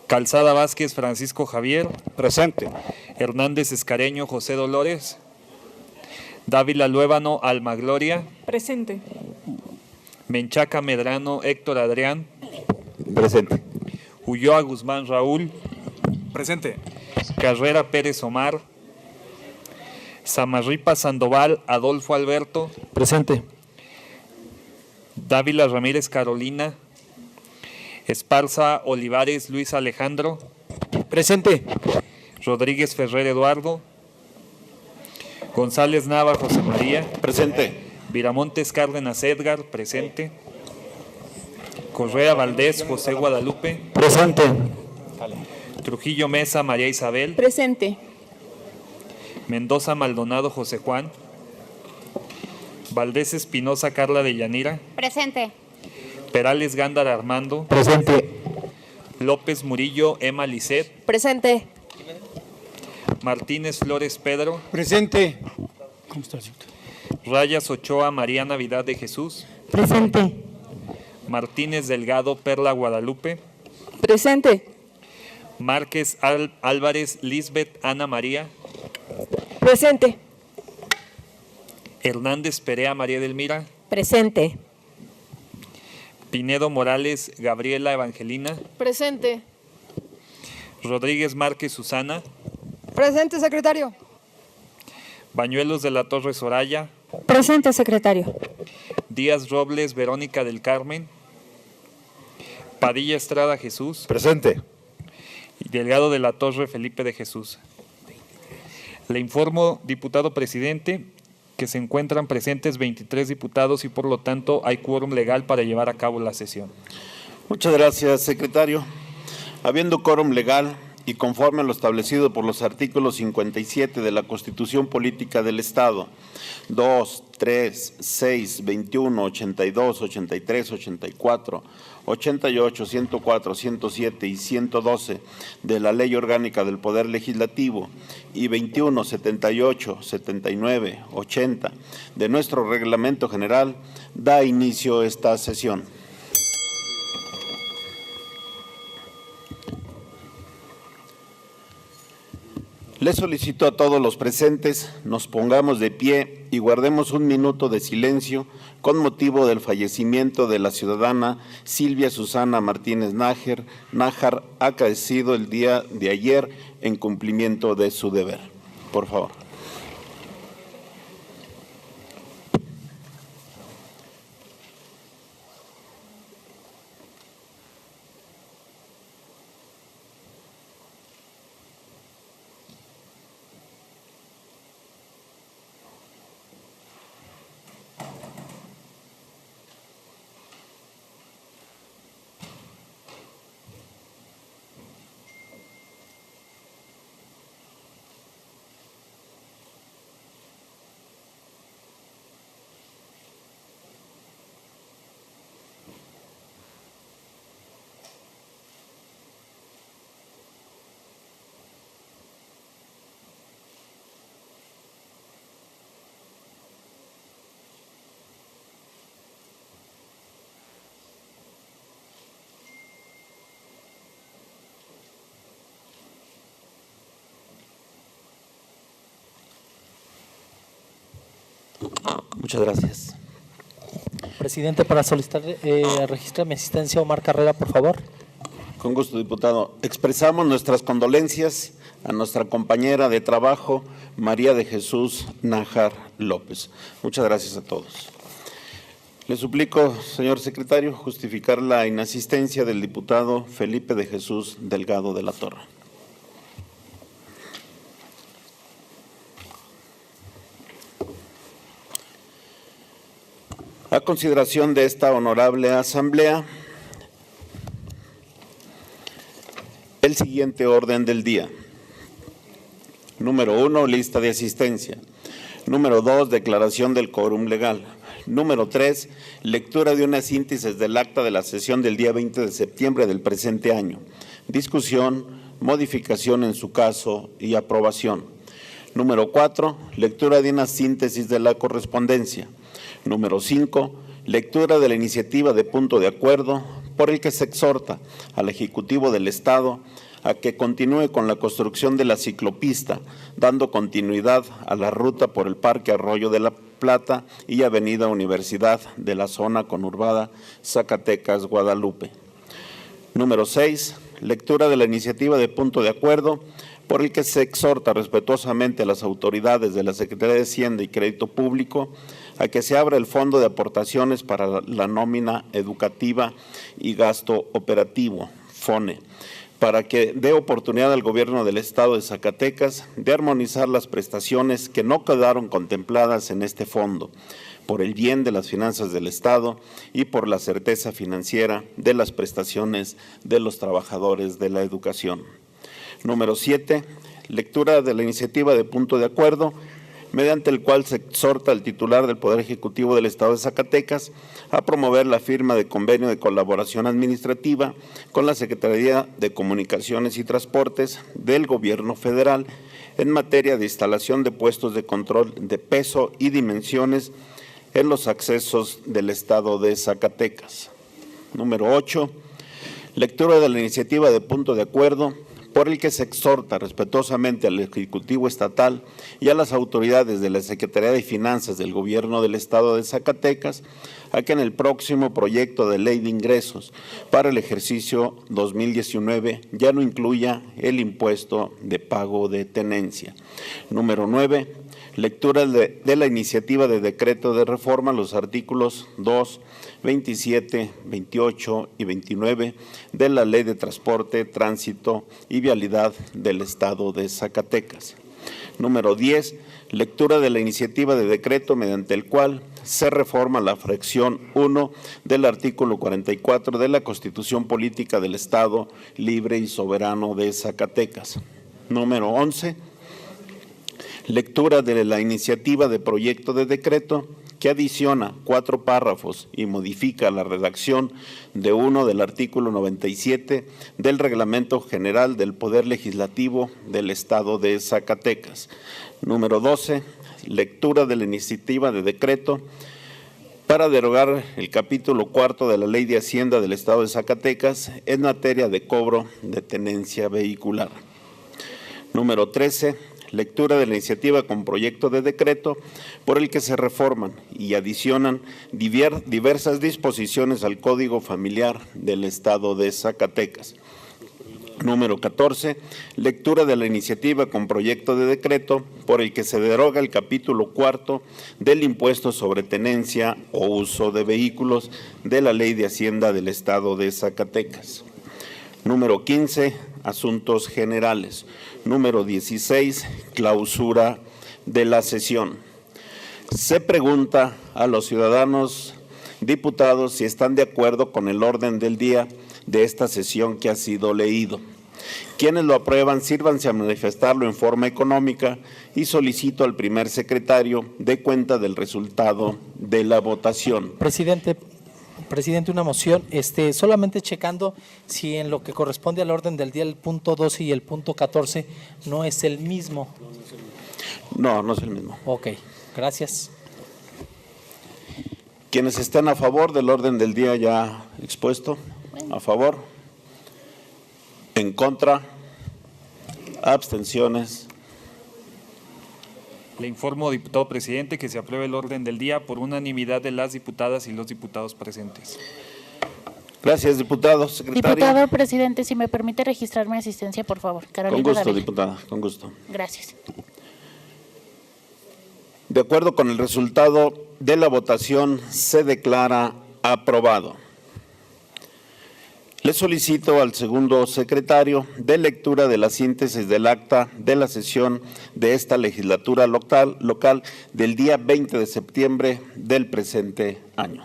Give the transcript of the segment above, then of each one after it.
Calzada Vázquez Francisco Javier. Presente. Hernández Escareño José Dolores. Dávila Luébano Alma Gloria. Presente. Menchaca Medrano Héctor Adrián. Presente. Ulloa Guzmán Raúl. Presente. Carrera Pérez Omar. Samarripa Sandoval Adolfo Alberto. Presente. Dávila Ramírez Carolina. Esparza Olivares Luis Alejandro. Presente. Rodríguez Ferrer Eduardo. González Nava José María. Presente. Viramontes Cárdenas Edgar. Presente. Correa Valdés José Guadalupe. Presente. Trujillo Mesa María Isabel. Presente. Mendoza Maldonado José Juan. Valdés Espinosa Carla de Yanira. Presente. Perales Gándara Armando. Presente. López Murillo Emma Lisset. Presente. Martínez Flores Pedro. Presente. Rayas Ochoa María Navidad de Jesús. Presente. Martínez Delgado Perla Guadalupe. Presente. Márquez Álvarez Lisbeth Ana María. Presente. Hernández Perea María Delmira. Presente. Pinedo Morales Gabriela Evangelina. Presente. Rodríguez Márquez Susana. Presente, secretario. Bañuelos de la Torre Soraya. Presente, secretario. Díaz Robles Verónica del Carmen. Padilla Estrada Jesús. Presente. Y Delgado de la Torre Felipe de Jesús. Le informo, diputado presidente, que se encuentran presentes 23 diputados y por lo tanto hay quórum legal para llevar a cabo la sesión. Muchas gracias, secretario. Habiendo quórum legal y conforme a lo establecido por los artículos 57 de la Constitución Política del Estado, 2, 3, 6, 21, 82, 83, 84, 88, 104, 107 y 112 de la Ley Orgánica del Poder Legislativo y 21, 78, 79, 80 de nuestro Reglamento General, da inicio esta sesión. Le solicito a todos los presentes nos pongamos de pie y guardemos un minuto de silencio con motivo del fallecimiento de la ciudadana Silvia Susana Martínez Nájar, acaecido el día de ayer en cumplimiento de su deber. Por favor. Muchas gracias. Presidente, para solicitar registrar mi asistencia, Omar Carrera, por favor. Con gusto, diputado. Expresamos nuestras condolencias a nuestra compañera de trabajo, María de Jesús Nájar López. Muchas gracias a todos. Le suplico, señor secretario, justificar la inasistencia del diputado Felipe de Jesús Delgado de la Torre. A consideración de esta honorable asamblea, el siguiente orden del día. Número 1, lista de asistencia. Número 2, declaración del quórum legal. Número 3, lectura de una síntesis del acta de la sesión del día 20 de septiembre del presente año. Discusión, modificación en su caso y aprobación. Número 4, lectura de una síntesis de la correspondencia. Número 5, Lectura de la iniciativa de punto de acuerdo por el que se exhorta al Ejecutivo del Estado a que continúe con la construcción de la ciclopista, dando continuidad a la ruta por el Parque Arroyo de la Plata y Avenida Universidad de la zona conurbada Zacatecas-Guadalupe. Número 6. Lectura de la iniciativa de punto de acuerdo por el que se exhorta respetuosamente a las autoridades de la Secretaría de Hacienda y Crédito Público a que se abra el fondo de aportaciones para la nómina educativa y gasto operativo, FONE, para que dé oportunidad al gobierno del Estado de Zacatecas de armonizar las prestaciones que no quedaron contempladas en este fondo, por el bien de las finanzas del Estado y por la certeza financiera de las prestaciones de los trabajadores de la educación. Número 7. Lectura de la iniciativa de punto de acuerdo, mediante el cual se exhorta al titular del Poder Ejecutivo del Estado de Zacatecas a promover la firma de convenio de colaboración administrativa con la Secretaría de Comunicaciones y Transportes del Gobierno Federal en materia de instalación de puestos de control de peso y dimensiones en los accesos del Estado de Zacatecas. Número 8. Lectura de la iniciativa de punto de acuerdo por el que se exhorta respetuosamente al Ejecutivo Estatal y a las autoridades de la Secretaría de Finanzas del Gobierno del Estado de Zacatecas a que en el próximo proyecto de ley de ingresos para el ejercicio 2019 ya no incluya el impuesto de pago de tenencia. Número 9. Lectura de la iniciativa de decreto de reforma a los artículos 2, 27, 28 y 29 de la Ley de Transporte, Tránsito y Vialidad del Estado de Zacatecas. Número 10. Lectura de la iniciativa de decreto mediante el cual se reforma la fracción 1 del artículo 44 de la Constitución Política del Estado Libre y Soberano de Zacatecas. Número 11. Lectura de la iniciativa de proyecto de decreto que adiciona 4 párrafos y modifica la redacción de uno del artículo 97 del Reglamento General del Poder Legislativo del Estado de Zacatecas. Número 12. Lectura de la iniciativa de decreto para derogar el capítulo 4 de la Ley de Hacienda del Estado de Zacatecas en materia de cobro de tenencia vehicular. Número 13. Lectura de la iniciativa con proyecto de decreto por el que se reforman y adicionan diversas disposiciones al Código Familiar del Estado de Zacatecas. Número 14. Lectura de la iniciativa con proyecto de decreto por el que se deroga el capítulo 4 del impuesto sobre tenencia o uso de vehículos de la Ley de Hacienda del Estado de Zacatecas. Número 15. Asuntos generales. Número 16. Clausura de la sesión. Se pregunta a los ciudadanos diputados si están de acuerdo con el orden del día de esta sesión que ha sido leído. Quienes lo aprueban, sírvanse a manifestarlo en forma económica y solicito al primer secretario dé cuenta del resultado de la votación. Presidente, una moción, solamente checando si en lo que corresponde al orden del día el punto 12 y el punto 14 no es el mismo. No, no es el mismo. Ok, gracias. Quienes estén a favor del orden del día ya expuesto, a favor, en contra, abstenciones. Le informo, diputado presidente, que se aprueba el orden del día por unanimidad de las diputadas y los diputados presentes. Gracias, diputado. Secretario. Diputado presidente, si me permite registrar mi asistencia, por favor. Carolina Con gusto, Dávila. diputada, con gusto. Gracias. De acuerdo con el resultado de la votación, se declara aprobado. Le solicito al segundo secretario de lectura de la síntesis del acta de la sesión de esta legislatura local del día 20 de septiembre del presente año.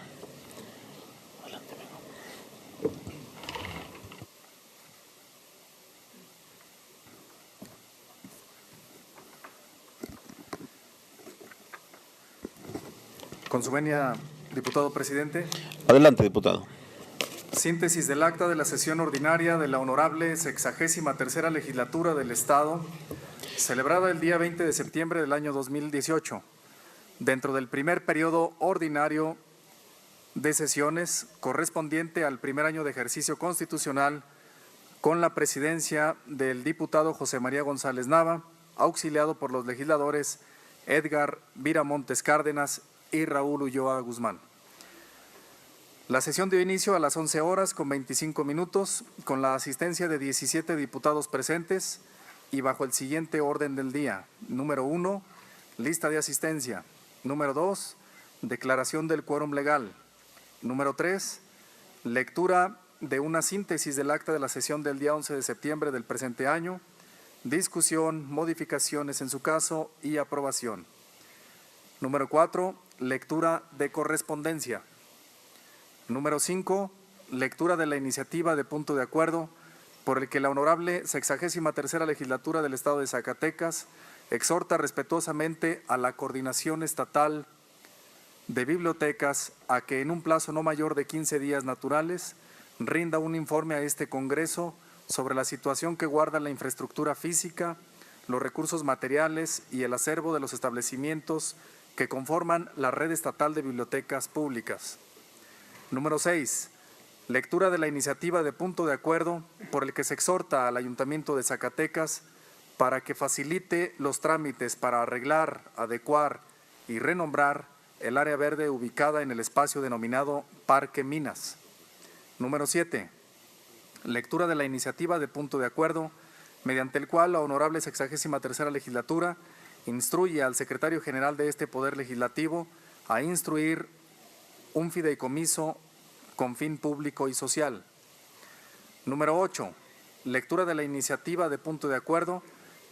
Con su venia, diputado presidente. Adelante, diputado. Síntesis del acta de la sesión ordinaria de la honorable 63ª legislatura del Estado, celebrada el día 20 de septiembre del año 2018, dentro del primer periodo ordinario de sesiones correspondiente al primer año de ejercicio constitucional con la presidencia del diputado José María González Nava, auxiliado por los legisladores Edgar Viramontes Cárdenas y Raúl Ulloa Guzmán. La sesión dio inicio a las 11 horas con 25 minutos con la asistencia de 17 diputados presentes y bajo el siguiente orden del día. Número 1, lista de asistencia. Número 2, declaración del quórum legal. Número 3, lectura de una síntesis del acta de la sesión del día 11 de septiembre del presente año, discusión, modificaciones en su caso y aprobación. Número 4, lectura de correspondencia. Número 5, lectura de la iniciativa de punto de acuerdo por el que la honorable 63ª Legislatura del Estado de Zacatecas exhorta respetuosamente a la Coordinación Estatal de Bibliotecas a que en un plazo no mayor de 15 días naturales rinda un informe a este Congreso sobre la situación que guarda la infraestructura física, los recursos materiales y el acervo de los establecimientos que conforman la red estatal de bibliotecas públicas. Número 6. Lectura de la iniciativa de punto de acuerdo por el que se exhorta al Ayuntamiento de Zacatecas para que facilite los trámites para arreglar, adecuar y renombrar el área verde ubicada en el espacio denominado Parque Minas. Número 7. Lectura de la iniciativa de punto de acuerdo mediante el cual la honorable 63ª Legislatura instruye al secretario general de este Poder Legislativo a instruir un fideicomiso con fin público y social. Número 8. Lectura de la iniciativa de punto de acuerdo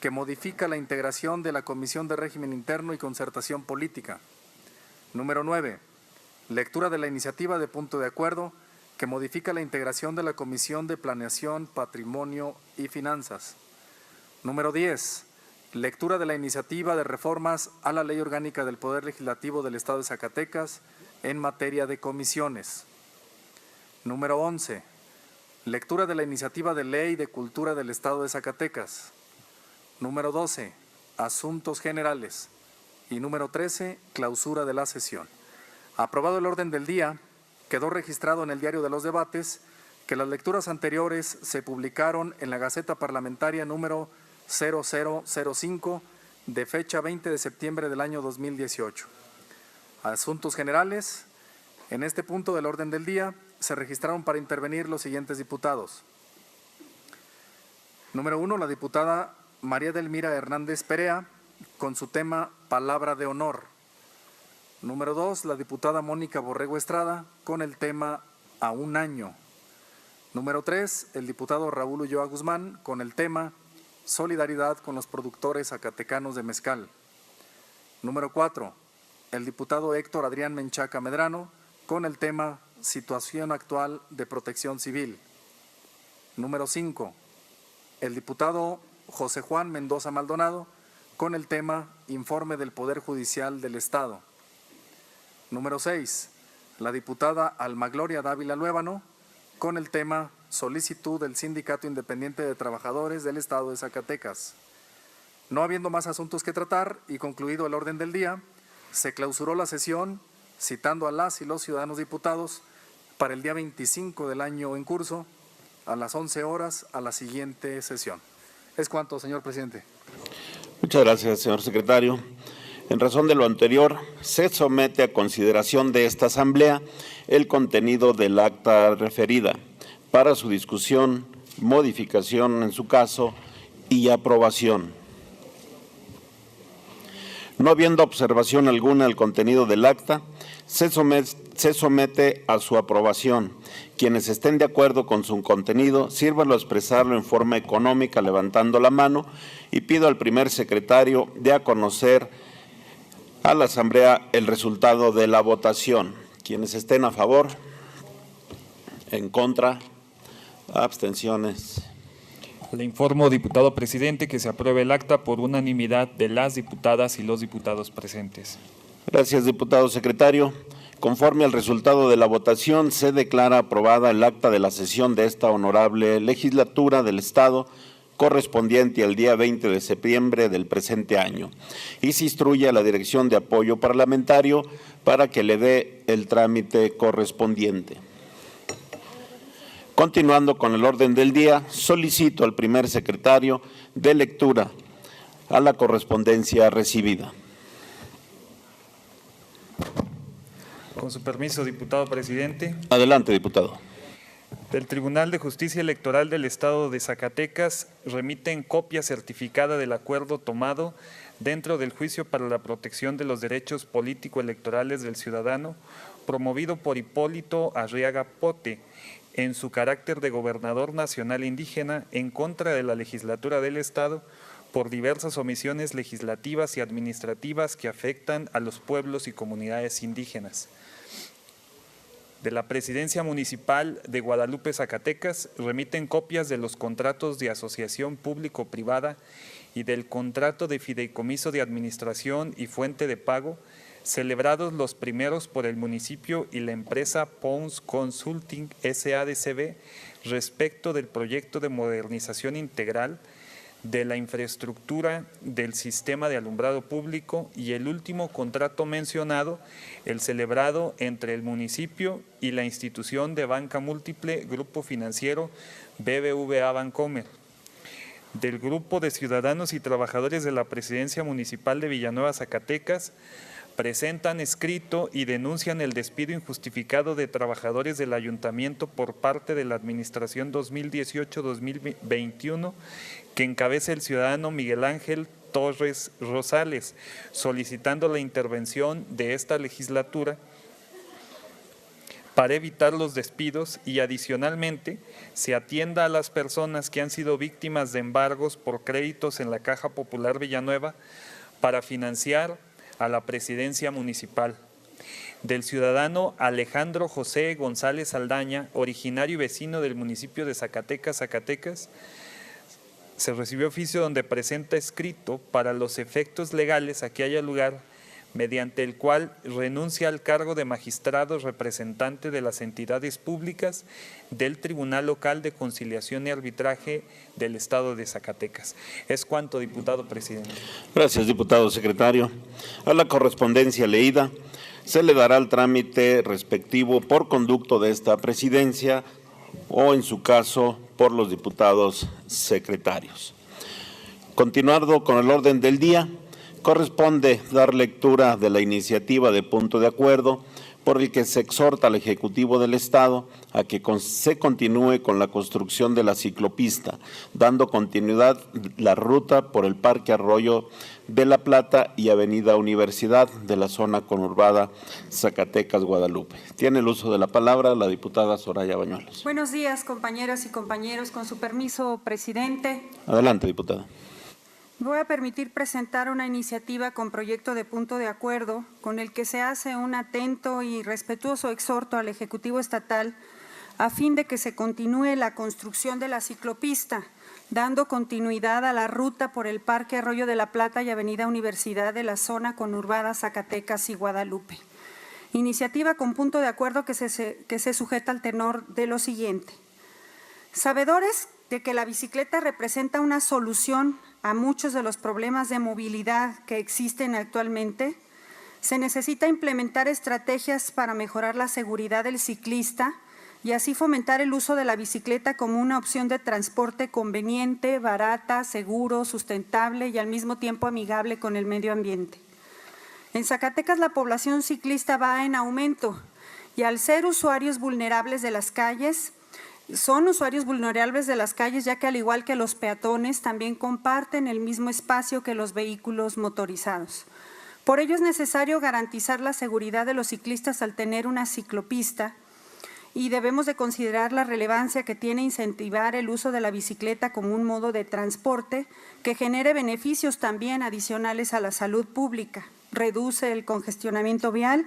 que modifica la integración de la Comisión de Régimen Interno y Concertación Política. Número 9. Lectura de la iniciativa de punto de acuerdo que modifica la integración de la Comisión de Planeación, Patrimonio y Finanzas. Número 10. Lectura de la iniciativa de reformas a la Ley Orgánica del Poder Legislativo del Estado de Zacatecas en materia de comisiones. Número 11. Lectura de la iniciativa de Ley de Cultura del Estado de Zacatecas. Número 12. Asuntos generales. Y número 13. Clausura de la sesión. Aprobado el orden del día, quedó registrado en el Diario de los Debates que las lecturas anteriores se publicaron en la Gaceta Parlamentaria número 0005 de fecha 20 de septiembre del año 2018. Asuntos generales. En este punto del orden del día se registraron para intervenir los siguientes diputados. Número 1, la diputada María Delmira Hernández Perea, con su tema Palabra de Honor. Número 2, la diputada Mónica Borrego Estrada, con el tema A un año. Número 3, el diputado Raúl Ulloa Guzmán, con el tema Solidaridad con los productores zacatecanos de mezcal. Número 4, el diputado Héctor Adrián Menchaca Medrano, con el tema Situación actual de protección civil. Número 5, el diputado José Juan Mendoza Maldonado, con el tema Informe del Poder Judicial del Estado. Número 6, la diputada Alma Gloria Dávila Luébano, con el tema Solicitud del Sindicato Independiente de Trabajadores del Estado de Zacatecas. No habiendo más asuntos que tratar y concluido el orden del día, se clausuró la sesión citando a las y los ciudadanos diputados para el día 25 del año en curso a las 11 horas a la siguiente sesión. Es cuanto, señor presidente. Muchas gracias, señor secretario. En razón de lo anterior, se somete a consideración de esta Asamblea el contenido del acta referida para su discusión, modificación en su caso y aprobación. No habiendo observación alguna al contenido del acta, se somete a su aprobación. Quienes estén de acuerdo con su contenido, sírvanlo a expresarlo en forma económica levantando la mano y pido al primer secretario de a conocer a la Asamblea el resultado de la votación. Quienes estén a favor, en contra, abstenciones. Le informo, diputado presidente, que se apruebe el acta por unanimidad de las diputadas y los diputados presentes. Gracias, diputado secretario. Conforme al resultado de la votación, se declara aprobada el acta de la sesión de esta honorable legislatura del Estado correspondiente al día 20 de septiembre del presente año, y se instruye a la Dirección de Apoyo Parlamentario para que le dé el trámite correspondiente. Continuando con el orden del día, solicito al primer secretario de lectura a la correspondencia recibida. Con su permiso, diputado presidente. Adelante, diputado. Del Tribunal de Justicia Electoral del Estado de Zacatecas remiten copia certificada del acuerdo tomado dentro del juicio para la protección de los derechos político-electorales del ciudadano, promovido por Hipólito Arriaga Pote, en su carácter de gobernador nacional indígena en contra de la legislatura del Estado por diversas omisiones legislativas y administrativas que afectan a los pueblos y comunidades indígenas. De la Presidencia Municipal de Guadalupe, Zacatecas, remiten copias de los contratos de asociación público-privada y del contrato de fideicomiso de administración y fuente de pago, celebrados los primeros por el municipio y la empresa Pons Consulting S.A.D.C.B. respecto del proyecto de modernización integral de la infraestructura del sistema de alumbrado público, y el último contrato mencionado, el celebrado entre el municipio y la institución de banca múltiple Grupo Financiero BBVA Bancomer. Del Grupo de Ciudadanos y Trabajadores de la Presidencia Municipal de Villanueva, Zacatecas, presentan escrito y denuncian el despido injustificado de trabajadores del ayuntamiento por parte de la administración 2018-2021 que encabeza el ciudadano Miguel Ángel Torres Rosales, solicitando la intervención de esta legislatura para evitar los despidos y adicionalmente se atienda a las personas que han sido víctimas de embargos por créditos en la Caja Popular Villanueva para financiar a la presidencia municipal. Del ciudadano Alejandro José González Saldaña, originario y vecino del municipio de Zacatecas, se recibió oficio donde presenta escrito para los efectos legales a que haya lugar, mediante el cual renuncia al cargo de magistrado representante de las entidades públicas del Tribunal Local de Conciliación y Arbitraje del Estado de Zacatecas. Es cuanto, diputado presidente. Gracias, diputado secretario. A la correspondencia leída se le dará el trámite respectivo por conducto de esta presidencia o, en su caso, por los diputados secretarios. Continuando con el orden del día, corresponde dar lectura de la iniciativa de punto de acuerdo por el que se exhorta al Ejecutivo del Estado a que se continúe con la construcción de la ciclopista, dando continuidad la ruta por el Parque Arroyo de la Plata y Avenida Universidad de la zona conurbada Zacatecas-Guadalupe. Tiene el uso de la palabra la diputada Soraya Bañuelos. Buenos días, compañeras y compañeros. Con su permiso, presidente. Adelante, diputada. Voy a permitir presentar una iniciativa con proyecto de punto de acuerdo con el que se hace un atento y respetuoso exhorto al Ejecutivo Estatal a fin de que se continúe la construcción de la ciclopista, dando continuidad a la ruta por el Parque Arroyo de la Plata y Avenida Universidad de la zona conurbada Zacatecas y Guadalupe. Iniciativa con punto de acuerdo que se sujeta al tenor de lo siguiente. Sabedores de que la bicicleta representa una solución a muchos de los problemas de movilidad que existen actualmente, se necesita implementar estrategias para mejorar la seguridad del ciclista y así fomentar el uso de la bicicleta como una opción de transporte conveniente, barata, seguro, sustentable y al mismo tiempo amigable con el medio ambiente. En Zacatecas la población ciclista va en aumento y al ser usuarios vulnerables de las calles, son usuarios vulnerables de las calles, ya que al igual que los peatones también comparten el mismo espacio que los vehículos motorizados. Por ello es necesario garantizar la seguridad de los ciclistas al tener una ciclopista y debemos de considerar la relevancia que tiene incentivar el uso de la bicicleta como un modo de transporte que genere beneficios también adicionales a la salud pública, reduce el congestionamiento vial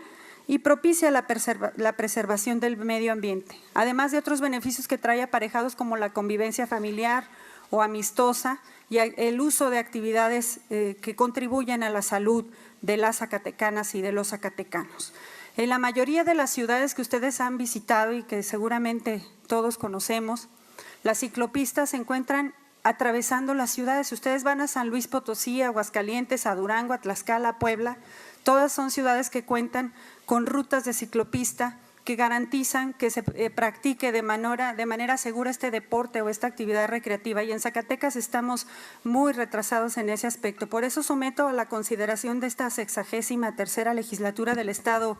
y propicia la preservación del medio ambiente, además de otros beneficios que trae aparejados como la convivencia familiar o amistosa y el uso de actividades que contribuyen a la salud de las zacatecanas y de los zacatecanos. En la mayoría de las ciudades que ustedes han visitado y que seguramente todos conocemos, las ciclopistas se encuentran atravesando las ciudades. Si ustedes van a San Luis Potosí, a Aguascalientes, a Durango, a Tlaxcala, a Puebla, todas son ciudades que cuentan con rutas de ciclopista que garantizan que se practique de manera segura este deporte o esta actividad recreativa. Y en Zacatecas estamos muy retrasados en ese aspecto. Por eso someto a la consideración de esta 63ª legislatura del Estado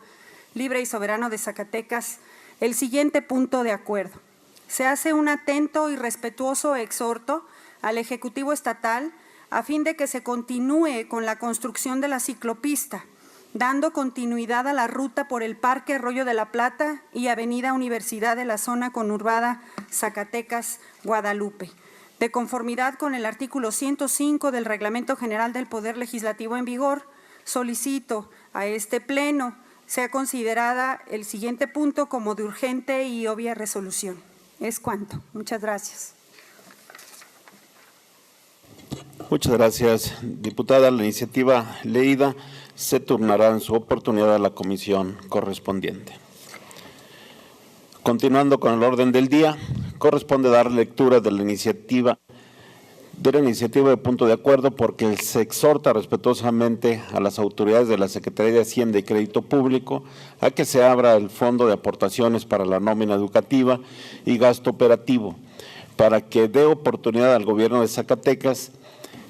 Libre y Soberano de Zacatecas el siguiente punto de acuerdo. Se hace un atento y respetuoso exhorto al Ejecutivo Estatal a fin de que se continúe con la construcción de la ciclopista, dando continuidad a la ruta por el Parque Arroyo de la Plata y Avenida Universidad de la zona conurbada Zacatecas-Guadalupe. De conformidad con el artículo 105 del Reglamento General del Poder Legislativo en vigor, solicito a este Pleno sea considerada el siguiente punto como de urgente y obvia resolución. Es cuanto. Muchas gracias. Muchas gracias, diputada. La iniciativa leída se turnará en su oportunidad a la comisión correspondiente. Continuando con el orden del día, corresponde dar lectura de la iniciativa de punto de acuerdo, porque se exhorta respetuosamente a las autoridades de la Secretaría de Hacienda y Crédito Público a que se abra el fondo de aportaciones para la nómina educativa y gasto operativo, para que dé oportunidad al gobierno de Zacatecas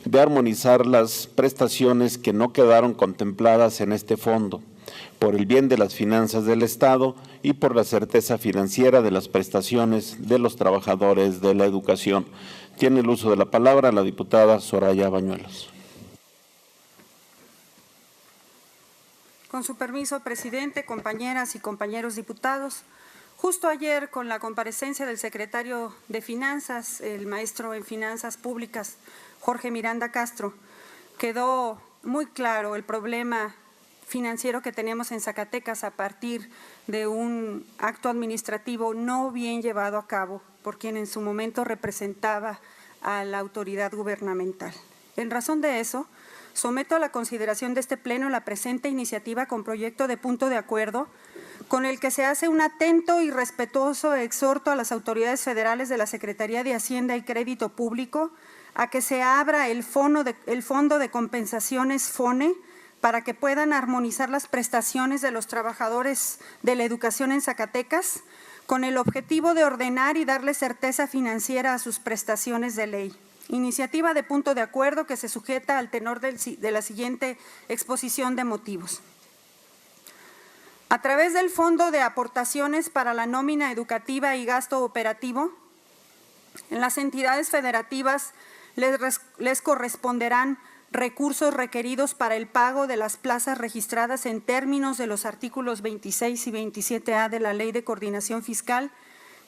de armonizar las prestaciones que no quedaron contempladas en este fondo, por el bien de las finanzas del Estado y por la certeza financiera de las prestaciones de los trabajadores de la educación. Tiene el uso de la palabra la diputada Soraya Bañuelos. Con su permiso, presidente, compañeras y compañeros diputados, justo ayer, con la comparecencia del secretario de Finanzas, el maestro en Finanzas Públicas, Jorge Miranda Castro, quedó muy claro el problema financiero que tenemos en Zacatecas a partir de un acto administrativo no bien llevado a cabo por quien en su momento representaba a la autoridad gubernamental. En razón de eso, someto a la consideración de este Pleno la presente iniciativa con proyecto de punto de acuerdo con el que se hace un atento y respetuoso exhorto a las autoridades federales de la Secretaría de Hacienda y Crédito Público a que se abra el Fondo de Compensaciones FONE para que puedan armonizar las prestaciones de los trabajadores de la educación en Zacatecas con el objetivo de ordenar y darle certeza financiera a sus prestaciones de ley. Iniciativa de punto de acuerdo que se sujeta al tenor de la siguiente exposición de motivos. A través del Fondo de Aportaciones para la Nómina Educativa y Gasto Operativo, en las entidades federativas les corresponderán recursos requeridos para el pago de las plazas registradas en términos de los artículos 26 y 27A de la Ley de Coordinación Fiscal,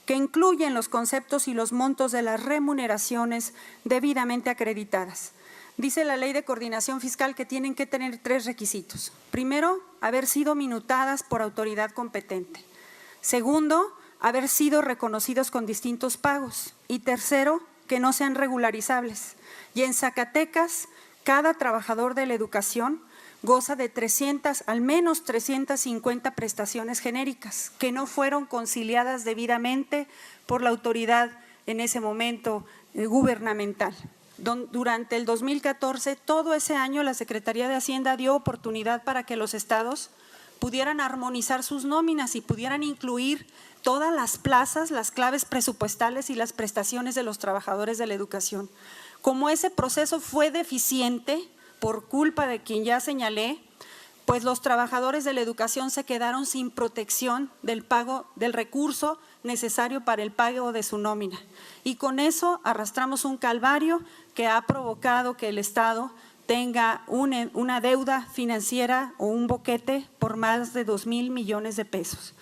que incluyen los conceptos y los montos de las remuneraciones debidamente acreditadas. Dice la Ley de Coordinación Fiscal que tienen que tener 3 requisitos. Primero, haber sido minutadas por autoridad competente. Segundo, haber sido reconocidos con distintos pagos. Y tercero, que no sean regularizables. Y en Zacatecas, cada trabajador de la educación goza de al menos 350 prestaciones genéricas que no fueron conciliadas debidamente por la autoridad en ese momento gubernamental. Durante el 2014, todo ese año, la Secretaría de Hacienda dio oportunidad para que los estados pudieran armonizar sus nóminas y pudieran incluir todas las plazas, las claves presupuestales y las prestaciones de los trabajadores de la educación. Como ese proceso fue deficiente por culpa de quien ya señalé, pues los trabajadores de la educación se quedaron sin protección del pago del recurso necesario para el pago de su nómina. Y con eso arrastramos un calvario que ha provocado que el Estado tenga una deuda financiera o un boquete por más de 2,000 millones de pesos.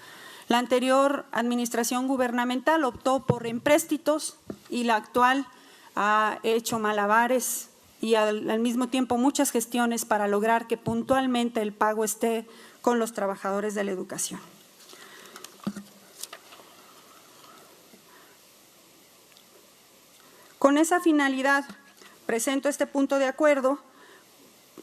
La anterior administración gubernamental optó por empréstitos y la actual ha hecho malabares y al mismo tiempo muchas gestiones para lograr que puntualmente el pago esté con los trabajadores de la educación. Con esa finalidad, presento este punto de acuerdo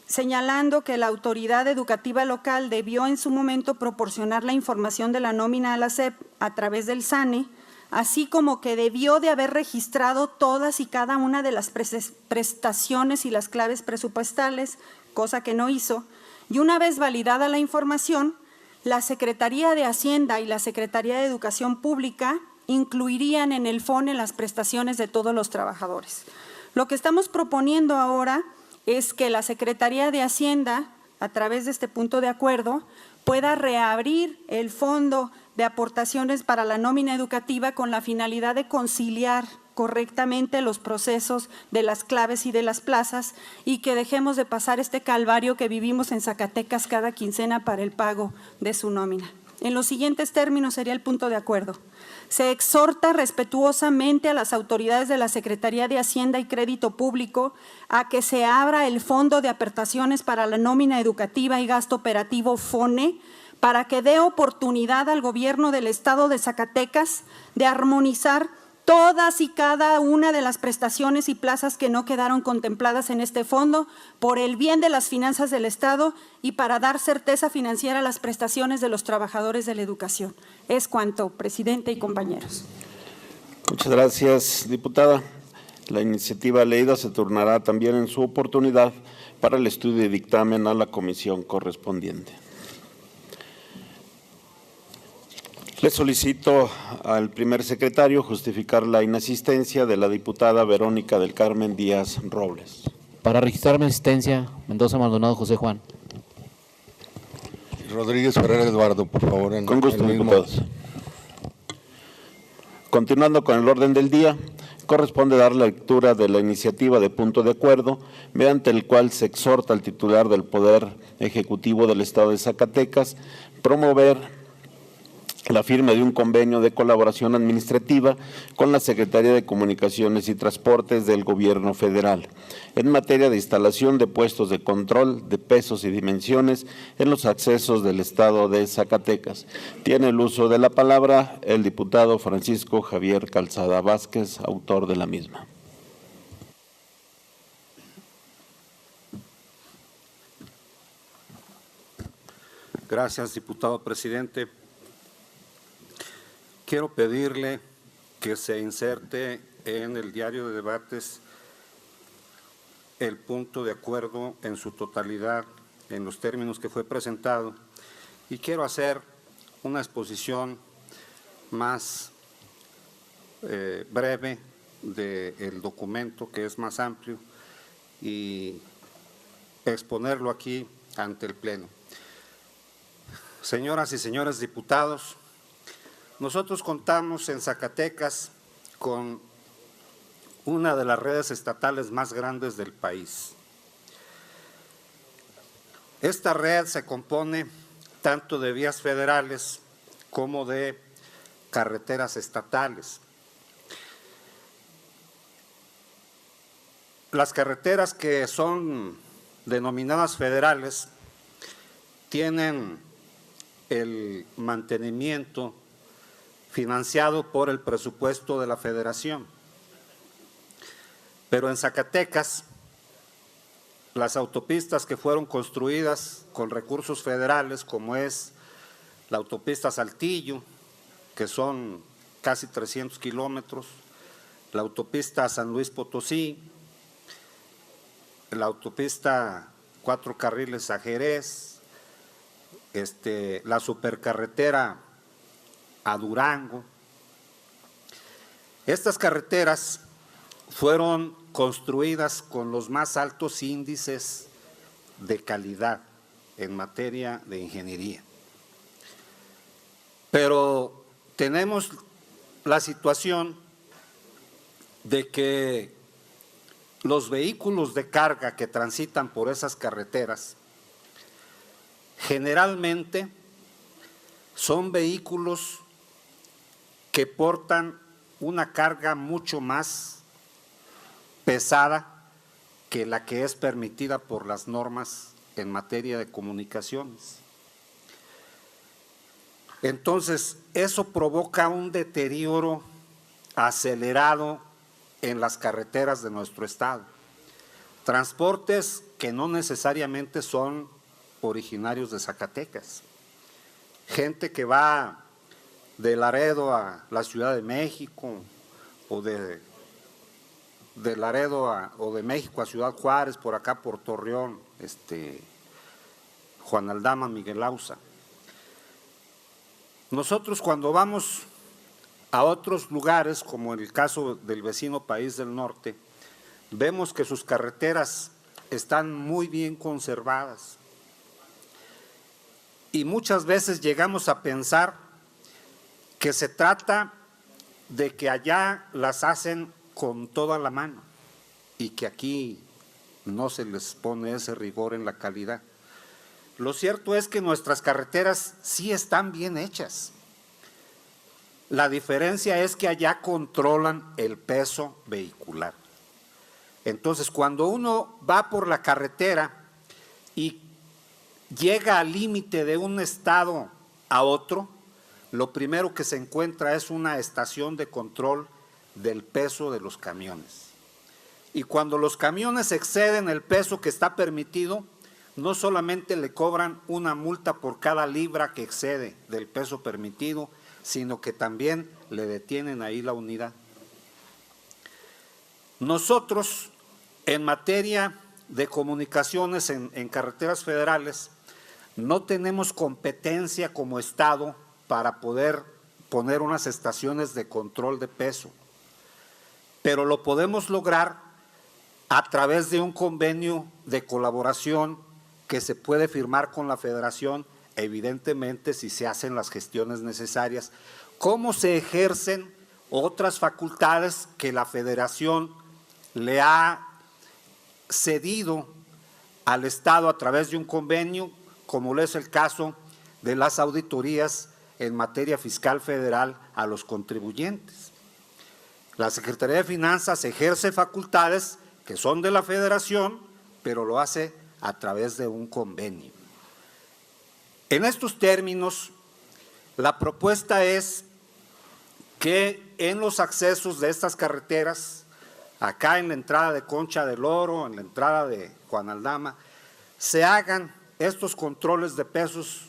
señalando que la autoridad educativa local debió en su momento proporcionar la información de la nómina a la SEP a través del SANE así como que debió de haber registrado todas y cada una de las prestaciones y las claves presupuestales, cosa que no hizo, y una vez validada la información, la Secretaría de Hacienda y la Secretaría de Educación Pública incluirían en el FONE las prestaciones de todos los trabajadores. Lo que estamos proponiendo ahora es que la Secretaría de Hacienda, a través de este punto de acuerdo, pueda reabrir el fondo de aportaciones para la nómina educativa con la finalidad de conciliar correctamente los procesos de las claves y de las plazas y que dejemos de pasar este calvario que vivimos en Zacatecas cada quincena para el pago de su nómina. En los siguientes términos sería el punto de acuerdo. Se exhorta respetuosamente a las autoridades de la Secretaría de Hacienda y Crédito Público a que se abra el Fondo de Aportaciones para la Nómina Educativa y Gasto Operativo FONE para que dé oportunidad al Gobierno del Estado de Zacatecas de armonizar todas y cada una de las prestaciones y plazas que no quedaron contempladas en este fondo por el bien de las finanzas del Estado y para dar certeza financiera a las prestaciones de los trabajadores de la educación. Es cuanto, presidente y compañeros. Muchas gracias, diputada. La iniciativa leída se turnará también en su oportunidad para el estudio y dictamen a la comisión correspondiente. Le solicito al primer secretario justificar la inasistencia de la diputada Verónica del Carmen Díaz Robles. Para registrar mi asistencia, Mendoza Maldonado José Juan. Rodríguez Ferrer Eduardo, por favor. Con gusto, diputados. Continuando con el orden del día, corresponde dar la lectura de la iniciativa de punto de acuerdo, mediante el cual se exhorta al titular del Poder Ejecutivo del Estado de Zacatecas promover la firma de un convenio de colaboración administrativa con la Secretaría de Comunicaciones y Transportes del Gobierno Federal en materia de instalación de puestos de control de pesos y dimensiones en los accesos del Estado de Zacatecas. Tiene el uso de la palabra el diputado Francisco Javier Calzada Vázquez, autor de la misma. Gracias, diputado presidente. Quiero pedirle que se inserte en el diario de debates el punto de acuerdo en su totalidad, en los términos que fue presentado, y quiero hacer una exposición más breve del documento, que es más amplio, y exponerlo aquí ante el Pleno. Señoras y señores diputados, nosotros contamos en Zacatecas con una de las redes estatales más grandes del país. Esta red se compone tanto de vías federales como de carreteras estatales. Las carreteras que son denominadas federales tienen el mantenimiento financiado por el presupuesto de la Federación. Pero en Zacatecas, las autopistas que fueron construidas con recursos federales, como es la autopista Saltillo, que son casi 300 kilómetros, la autopista San Luis Potosí, la autopista 4 carriles a Jerez, la supercarretera a Durango. Estas carreteras fueron construidas con los más altos índices de calidad en materia de ingeniería. Pero tenemos la situación de que los vehículos de carga que transitan por esas carreteras generalmente son vehículos que portan una carga mucho más pesada que la que es permitida por las normas en materia de comunicaciones. Entonces, eso provoca un deterioro acelerado en las carreteras de nuestro estado. Transportes que no necesariamente son originarios de Zacatecas. Gente que va de Laredo a la Ciudad de México, o de Laredo o de México a Ciudad Juárez, por acá por Torreón, Juan Aldama, Miguel Auza. Nosotros cuando vamos a otros lugares, como en el caso del vecino país del norte, vemos que sus carreteras están muy bien conservadas. Y muchas veces llegamos a pensar que se trata de que allá las hacen con toda la mano y que aquí no se les pone ese rigor en la calidad. Lo cierto es que nuestras carreteras sí están bien hechas. La diferencia es que allá controlan el peso vehicular. Entonces, cuando uno va por la carretera y llega al límite de un estado a otro, lo primero que se encuentra es una estación de control del peso de los camiones. Y cuando los camiones exceden el peso que está permitido, no solamente le cobran una multa por cada libra que excede del peso permitido, sino que también le detienen ahí la unidad. Nosotros, en materia de comunicaciones en carreteras federales, no tenemos competencia como Estado para poder poner unas estaciones de control de peso, pero lo podemos lograr a través de un convenio de colaboración que se puede firmar con la Federación, evidentemente si se hacen las gestiones necesarias. ¿Cómo se ejercen otras facultades que la Federación le ha cedido al Estado a través de un convenio, como es el caso de las auditorías en materia fiscal federal a los contribuyentes? La Secretaría de Finanzas ejerce facultades que son de la Federación, pero lo hace a través de un convenio. En estos términos, la propuesta es que en los accesos de estas carreteras, acá en la entrada de Concha del Oro, en la entrada de Juan Aldama, se hagan estos controles de pesos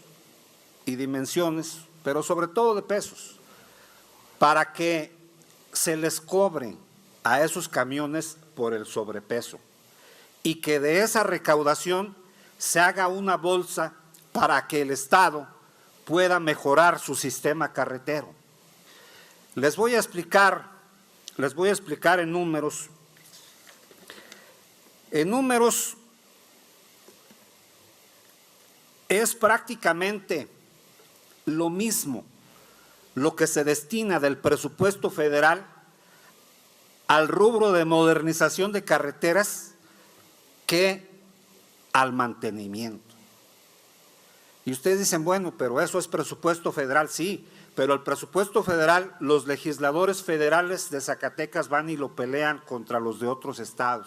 y dimensiones, pero sobre todo de pesos, para que se les cobre a esos camiones por el sobrepeso y que de esa recaudación se haga una bolsa para que el Estado pueda mejorar su sistema carretero. Les voy a explicar en números. En números es prácticamente lo mismo lo que se destina del presupuesto federal al rubro de modernización de carreteras que al mantenimiento. Y ustedes dicen, bueno, pero eso es presupuesto federal, sí, pero el presupuesto federal, los legisladores federales de Zacatecas van y lo pelean contra los de otros estados.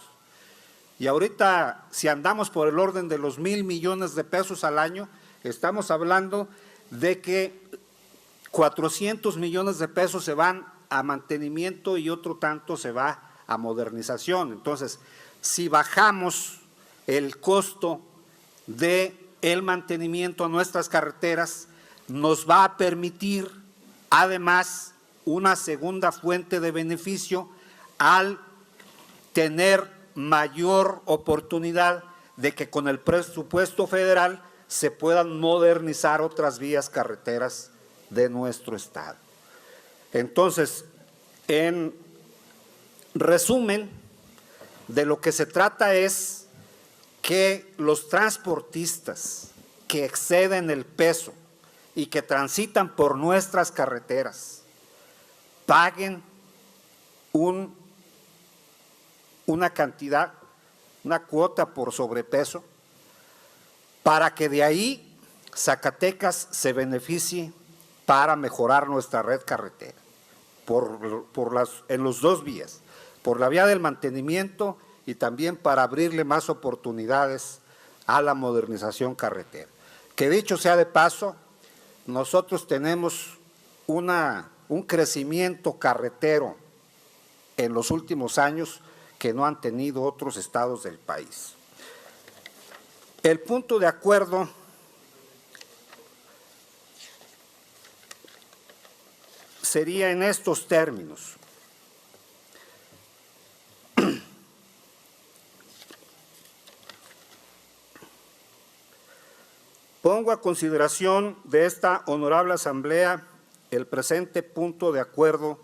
Y ahorita, si andamos por el orden de los 1,000 millones de pesos al año, estamos hablando de que 400 millones de pesos se van a mantenimiento y otro tanto se va a modernización. Entonces, si bajamos el costo del mantenimiento a nuestras carreteras, nos va a permitir además una segunda fuente de beneficio al tener mayor oportunidad de que con el presupuesto federal se puedan modernizar otras vías carreteras de nuestro estado. Entonces, en resumen, de lo que se trata es que los transportistas que exceden el peso y que transitan por nuestras carreteras paguen una cantidad, una cuota por sobrepeso, para que de ahí Zacatecas se beneficie para mejorar nuestra red carretera, en los dos vías, por la vía del mantenimiento y también para abrirle más oportunidades a la modernización carretera. Que dicho sea de paso, nosotros tenemos un crecimiento carretero en los últimos años que no han tenido otros estados del país. El punto de acuerdo sería en estos términos. Pongo a consideración de esta honorable Asamblea el presente punto de acuerdo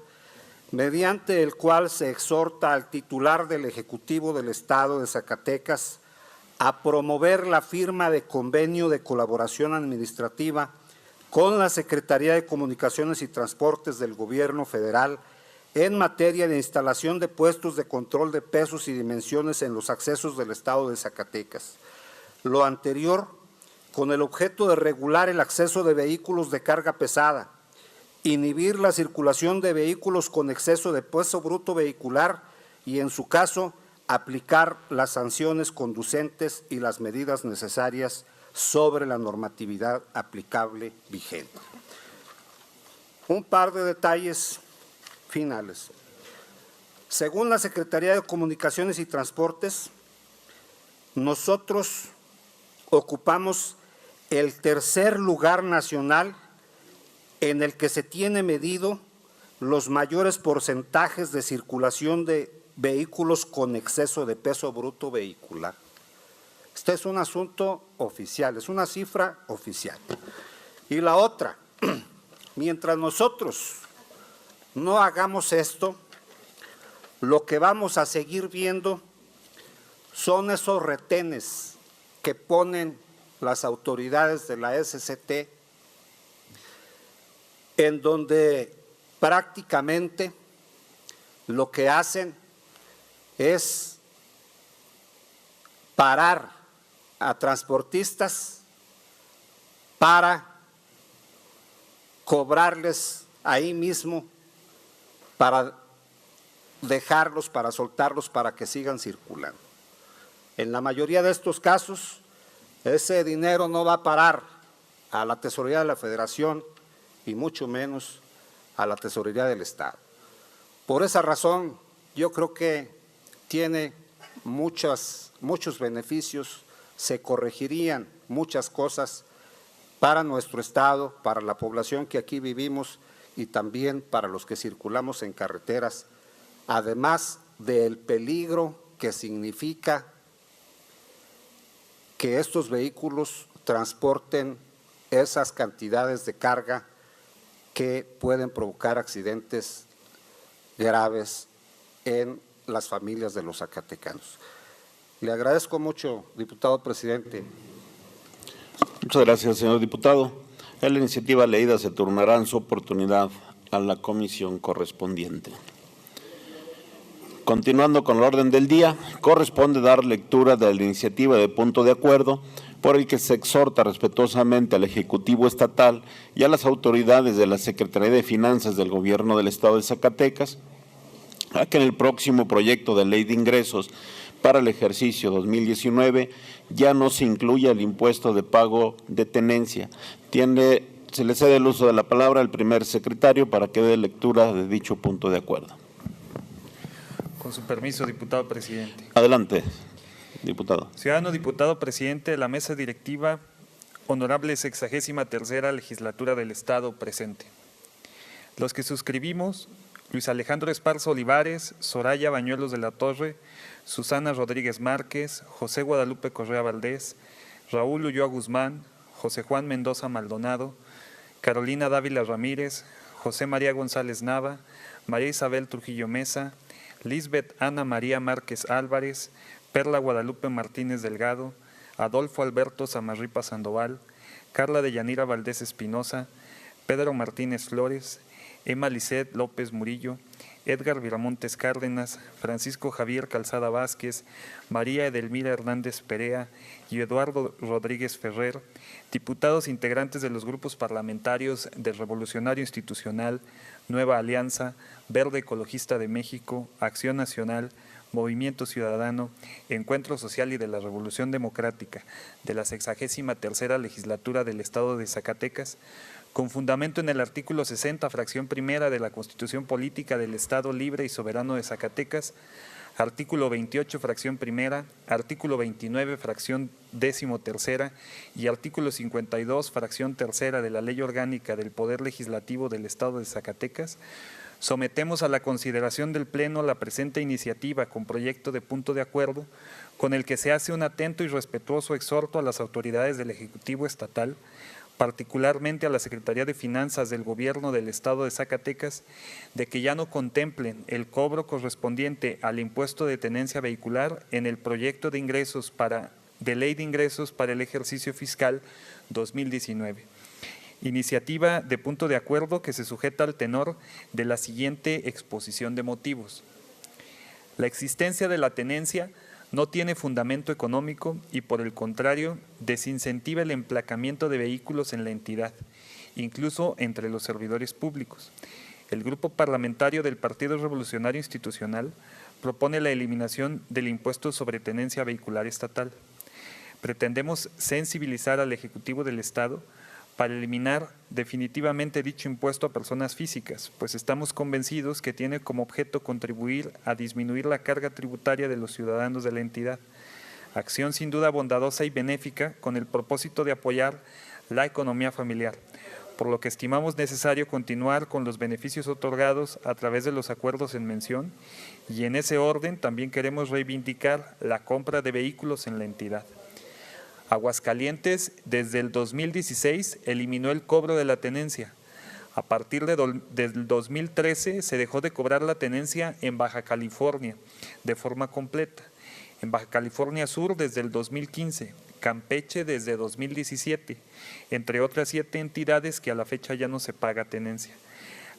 mediante el cual se exhorta al titular del Ejecutivo del Estado de Zacatecas a promover la firma de convenio de colaboración administrativa con la Secretaría de Comunicaciones y Transportes del Gobierno Federal en materia de instalación de puestos de control de pesos y dimensiones en los accesos del Estado de Zacatecas. Lo anterior con el objeto de regular el acceso de vehículos de carga pesada, inhibir la circulación de vehículos con exceso de peso bruto vehicular y, en su caso, aplicar las sanciones conducentes y las medidas necesarias sobre la normatividad aplicable vigente. Un par de detalles finales. Según la Secretaría de Comunicaciones y Transportes, nosotros ocupamos el tercer lugar nacional en el que se tiene medido los mayores porcentajes de circulación de vehículos con exceso de peso bruto vehicular. Este es un asunto oficial, es una cifra oficial. Y la otra, mientras nosotros no hagamos esto, lo que vamos a seguir viendo son esos retenes que ponen las autoridades de la SCT, en donde prácticamente lo que hacen es parar a transportistas para cobrarles ahí mismo, para dejarlos, para soltarlos, para que sigan circulando. En la mayoría de estos casos, ese dinero no va a parar a la Tesorería de la Federación y mucho menos a la Tesorería del Estado. Por esa razón, yo creo que tiene muchos beneficios, se corregirían muchas cosas para nuestro Estado, para la población que aquí vivimos y también para los que circulamos en carreteras, además del peligro que significa que estos vehículos transporten esas cantidades de carga que pueden provocar accidentes graves en las familias de los zacatecanos. Le agradezco mucho, diputado presidente. Muchas gracias, señor diputado. En la iniciativa leída se turnará en su oportunidad a la comisión correspondiente. Continuando con el orden del día, corresponde dar lectura de la iniciativa de punto de acuerdo por el que se exhorta respetuosamente al Ejecutivo Estatal y a las autoridades de la Secretaría de Finanzas del Gobierno del Estado de Zacatecas a que en el próximo proyecto de ley de ingresos para el ejercicio 2019 ya no se incluya el impuesto de pago de tenencia. Se le cede el uso de la palabra al primer secretario para que dé lectura de dicho punto de acuerdo. Con su permiso, diputado presidente. Adelante, diputado. Ciudadano diputado presidente de la mesa directiva, honorable 63ª legislatura del Estado presente. Los que suscribimos, Luis Alejandro Esparza Olivares, Soraya Bañuelos de la Torre, Susana Rodríguez Márquez, José Guadalupe Correa Valdés, Raúl Ulloa Guzmán, José Juan Mendoza Maldonado, Carolina Dávila Ramírez, José María González Nava, María Isabel Trujillo Mesa, Lisbeth Ana María Márquez Álvarez, Perla Guadalupe Martínez Delgado, Adolfo Alberto Zamarripa Sandoval, Carla de Yanira Valdés Espinosa, Pedro Martínez Flores, Emma Lisset López Murillo, Edgar Viramontes Cárdenas, Francisco Javier Calzada Vázquez, María Edelmira Hernández Perea y Eduardo Rodríguez Ferrer, diputados integrantes de los grupos parlamentarios del Revolucionario Institucional, Nueva Alianza, Verde Ecologista de México, Acción Nacional, Movimiento Ciudadano, Encuentro Social y de la Revolución Democrática de la 63ª legislatura del Estado de Zacatecas, con fundamento en el artículo 60, fracción primera de la Constitución Política del Estado Libre y Soberano de Zacatecas, artículo 28, fracción primera, artículo 29, fracción 13ª y artículo 52, fracción tercera de la Ley Orgánica del Poder Legislativo del Estado de Zacatecas, sometemos a la consideración del Pleno la presente iniciativa con proyecto de punto de acuerdo con el que se hace un atento y respetuoso exhorto a las autoridades del Ejecutivo Estatal, particularmente a la Secretaría de Finanzas del Gobierno del Estado de Zacatecas, de que ya no contemplen el cobro correspondiente al impuesto de tenencia vehicular en el proyecto de ingresos de Ley de Ingresos para el ejercicio fiscal 2019. Iniciativa de punto de acuerdo que se sujeta al tenor de la siguiente exposición de motivos. La existencia de la tenencia no tiene fundamento económico y, por el contrario, desincentiva el emplacamiento de vehículos en la entidad, incluso entre los servidores públicos. El Grupo Parlamentario del Partido Revolucionario Institucional propone la eliminación del impuesto sobre tenencia vehicular estatal. Pretendemos sensibilizar al Ejecutivo del Estado para eliminar definitivamente dicho impuesto a personas físicas, pues estamos convencidos que tiene como objeto contribuir a disminuir la carga tributaria de los ciudadanos de la entidad. Acción sin duda bondadosa y benéfica con el propósito de apoyar la economía familiar, por lo que estimamos necesario continuar con los beneficios otorgados a través de los acuerdos en mención y en ese orden también queremos reivindicar la compra de vehículos en la entidad. Aguascalientes, desde el 2016, eliminó el cobro de la tenencia. A partir del 2013, se dejó de cobrar la tenencia en Baja California de forma completa. En Baja California Sur, desde el 2015. Campeche, desde 2017. Entre otras 7 entidades que a la fecha ya no se paga tenencia.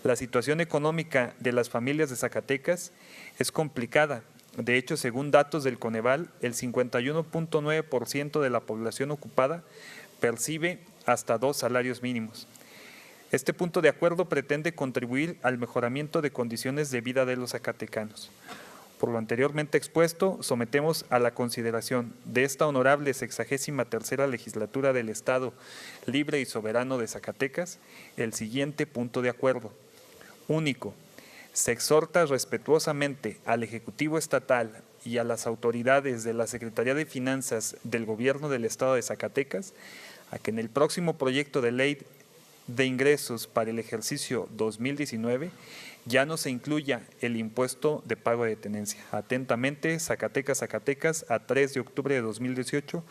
La situación económica de las familias de Zacatecas es complicada. De hecho, según datos del Coneval, el 51.9% de la población ocupada percibe hasta 2 salarios mínimos. Este punto de acuerdo pretende contribuir al mejoramiento de condiciones de vida de los zacatecanos. Por lo anteriormente expuesto, sometemos a la consideración de esta honorable 63ª legislatura del Estado Libre y Soberano de Zacatecas el siguiente punto de acuerdo. Único. Se exhorta respetuosamente al Ejecutivo Estatal y a las autoridades de la Secretaría de Finanzas del Gobierno del Estado de Zacatecas a que en el próximo proyecto de ley de ingresos para el ejercicio 2019 ya no se incluya el impuesto de pago de tenencia. Atentamente, Zacatecas, Zacatecas, a 3 de octubre de 2018,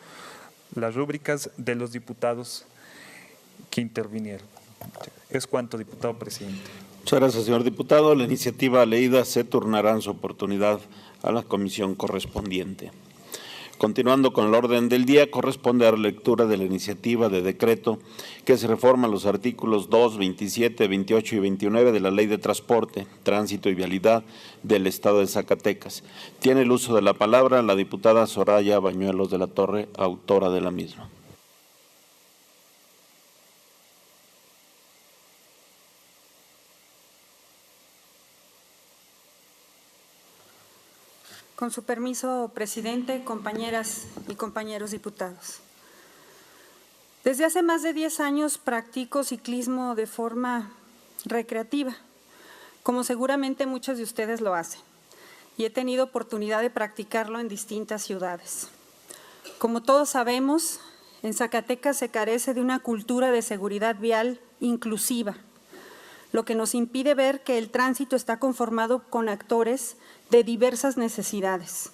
las rúbricas de los diputados que intervinieron. Es cuanto, diputado presidente. Muchas gracias, señor diputado. La iniciativa leída se turnará en su oportunidad a la comisión correspondiente. Continuando con el orden del día, corresponde a la lectura de la iniciativa de decreto que se reforma los artículos 2, 27, 28 y 29 de la Ley de Transporte, Tránsito y Vialidad del Estado de Zacatecas. Tiene el uso de la palabra la diputada Soraya Bañuelos de la Torre, autora de la misma. Con su permiso, presidente, compañeras y compañeros diputados. Desde hace más de 10 años practico ciclismo de forma recreativa, como seguramente muchos de ustedes lo hacen, y he tenido oportunidad de practicarlo en distintas ciudades. Como todos sabemos, en Zacatecas se carece de una cultura de seguridad vial inclusiva, lo que nos impide ver que el tránsito está conformado con actores de diversas necesidades.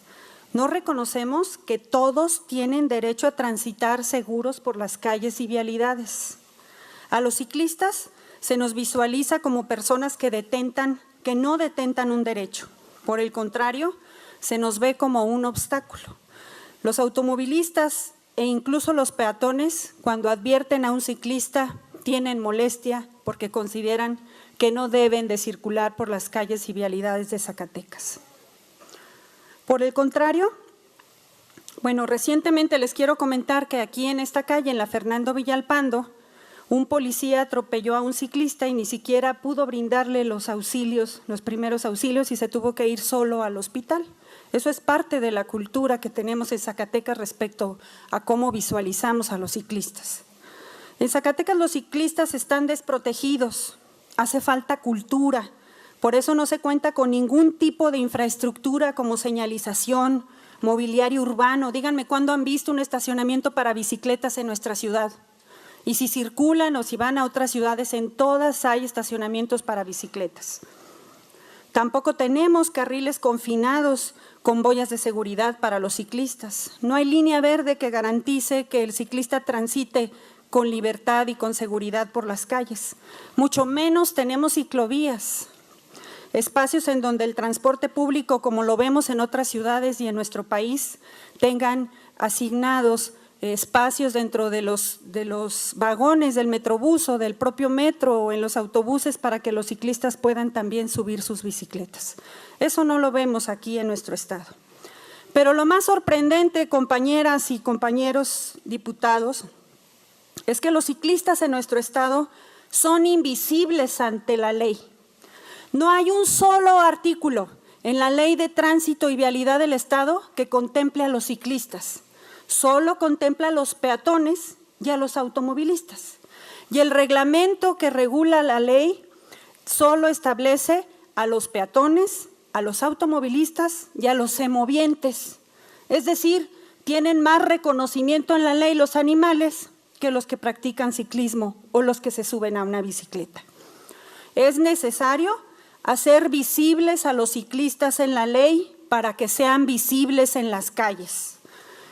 No reconocemos que todos tienen derecho a transitar seguros por las calles y vialidades. A los ciclistas se nos visualiza como personas que no detentan un derecho. Por el contrario, se nos ve como un obstáculo. Los automovilistas e incluso los peatones, cuando advierten a un ciclista, tienen molestia porque consideran que no deben de circular por las calles y vialidades de Zacatecas. Por el contrario, recientemente les quiero comentar que aquí en esta calle, en la Fernando Villalpando, un policía atropelló a un ciclista y ni siquiera pudo brindarle los primeros auxilios y se tuvo que ir solo al hospital. Eso es parte de la cultura que tenemos en Zacatecas respecto a cómo visualizamos a los ciclistas. En Zacatecas los ciclistas están desprotegidos, hace falta cultura Por eso no se cuenta con ningún tipo de infraestructura como señalización, mobiliario urbano. Díganme, ¿cuándo han visto un estacionamiento para bicicletas en nuestra ciudad? Y si circulan o si van a otras ciudades, en todas hay estacionamientos para bicicletas. Tampoco tenemos carriles confinados con boyas de seguridad para los ciclistas. No hay línea verde que garantice que el ciclista transite con libertad y con seguridad por las calles. Mucho menos tenemos ciclovías, espacios en donde el transporte público, como lo vemos en otras ciudades y en nuestro país, tengan asignados espacios dentro de los vagones del metrobús o del propio metro o en los autobuses para que los ciclistas puedan también subir sus bicicletas. Eso no lo vemos aquí en nuestro estado. Pero lo más sorprendente, compañeras y compañeros diputados, es que los ciclistas en nuestro estado son invisibles ante la ley. No hay un solo artículo en la Ley de Tránsito y Vialidad del Estado que contemple a los ciclistas. Solo contempla a los peatones y a los automovilistas. Y el reglamento que regula la ley solo establece a los peatones, a los automovilistas y a los semovientes. Es decir, tienen más reconocimiento en la ley los animales que los que practican ciclismo o los que se suben a una bicicleta. Es necesario hacer visibles a los ciclistas en la ley para que sean visibles en las calles.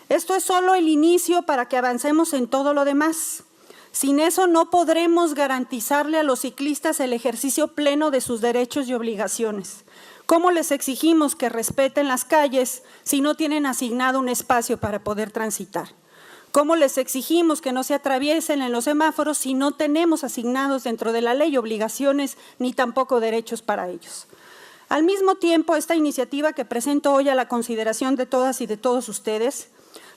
Esto es solo el inicio para que avancemos en todo lo demás. Sin eso no podremos garantizarle a los ciclistas el ejercicio pleno de sus derechos y obligaciones. ¿Cómo les exigimos que respeten las calles si no tienen asignado un espacio para poder transitar? ¿Cómo les exigimos que no se atraviesen en los semáforos si no tenemos asignados dentro de la ley obligaciones ni tampoco derechos para ellos? Al mismo tiempo, esta iniciativa que presento hoy a la consideración de todas y de todos ustedes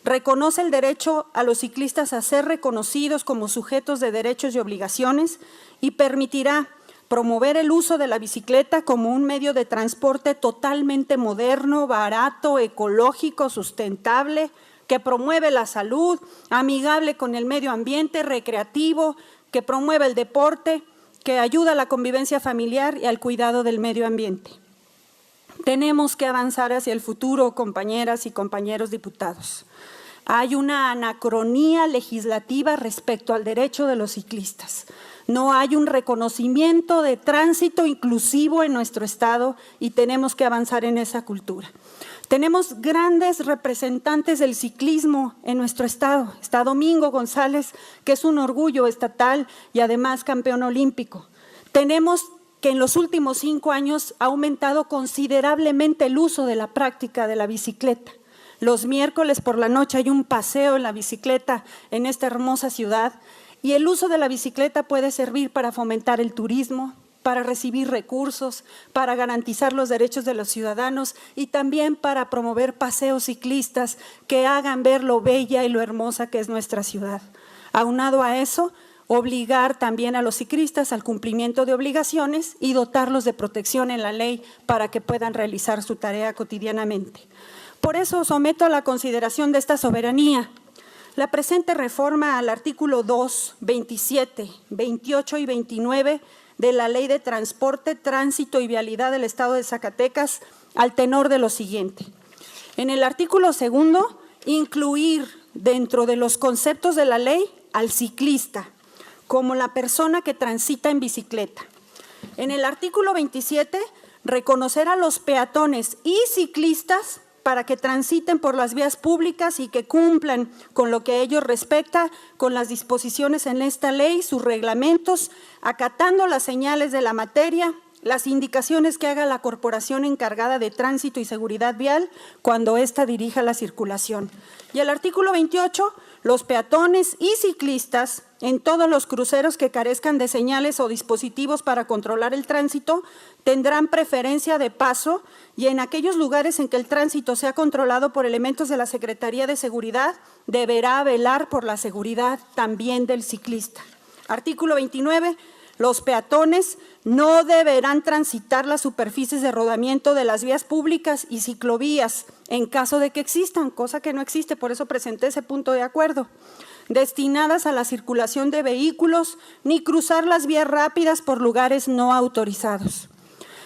reconoce el derecho a los ciclistas a ser reconocidos como sujetos de derechos y obligaciones y permitirá promover el uso de la bicicleta como un medio de transporte totalmente moderno, barato, ecológico, sustentable, que promueve la salud, amigable con el medio ambiente, recreativo, que promueve el deporte, que ayuda a la convivencia familiar y al cuidado del medio ambiente. Tenemos que avanzar hacia el futuro, compañeras y compañeros diputados. Hay una anacronía legislativa respecto al derecho de los ciclistas. No hay un reconocimiento de tránsito inclusivo en nuestro estado y tenemos que avanzar en esa cultura. Tenemos grandes representantes del ciclismo en nuestro estado. Está Domingo González, que es un orgullo estatal y además campeón olímpico. Tenemos que en los últimos 5 años ha aumentado considerablemente el uso de la práctica de la bicicleta. Los miércoles por la noche hay un paseo en la bicicleta en esta hermosa ciudad y el uso de la bicicleta puede servir para fomentar el turismo, para recibir recursos, para garantizar los derechos de los ciudadanos y también para promover paseos ciclistas que hagan ver lo bella y lo hermosa que es nuestra ciudad. Aunado a eso, obligar también a los ciclistas al cumplimiento de obligaciones y dotarlos de protección en la ley para que puedan realizar su tarea cotidianamente. Por eso someto a la consideración de esta soberanía la presente reforma al artículo 2, 27, 28 y 29 de la Ley de Transporte, Tránsito y Vialidad del Estado de Zacatecas al tenor de lo siguiente. En el artículo 2, incluir dentro de los conceptos de la ley al ciclista como la persona que transita en bicicleta. En el artículo 27, reconocer a los peatones y ciclistas para que transiten por las vías públicas y que cumplan con lo que a ellos respecta, con las disposiciones en esta ley, sus reglamentos, acatando las señales de la materia, las indicaciones que haga la corporación encargada de tránsito y seguridad vial cuando ésta dirija la circulación. Y el artículo 28, los peatones y ciclistas en todos los cruceros que carezcan de señales o dispositivos para controlar el tránsito tendrán preferencia de paso y en aquellos lugares en que el tránsito sea controlado por elementos de la Secretaría de Seguridad deberá velar por la seguridad también del ciclista. Artículo 29. Los peatones no deberán transitar las superficies de rodamiento de las vías públicas y ciclovías en caso de que existan, cosa que no existe, por eso presenté ese punto de acuerdo, destinadas a la circulación de vehículos, ni cruzar las vías rápidas por lugares no autorizados.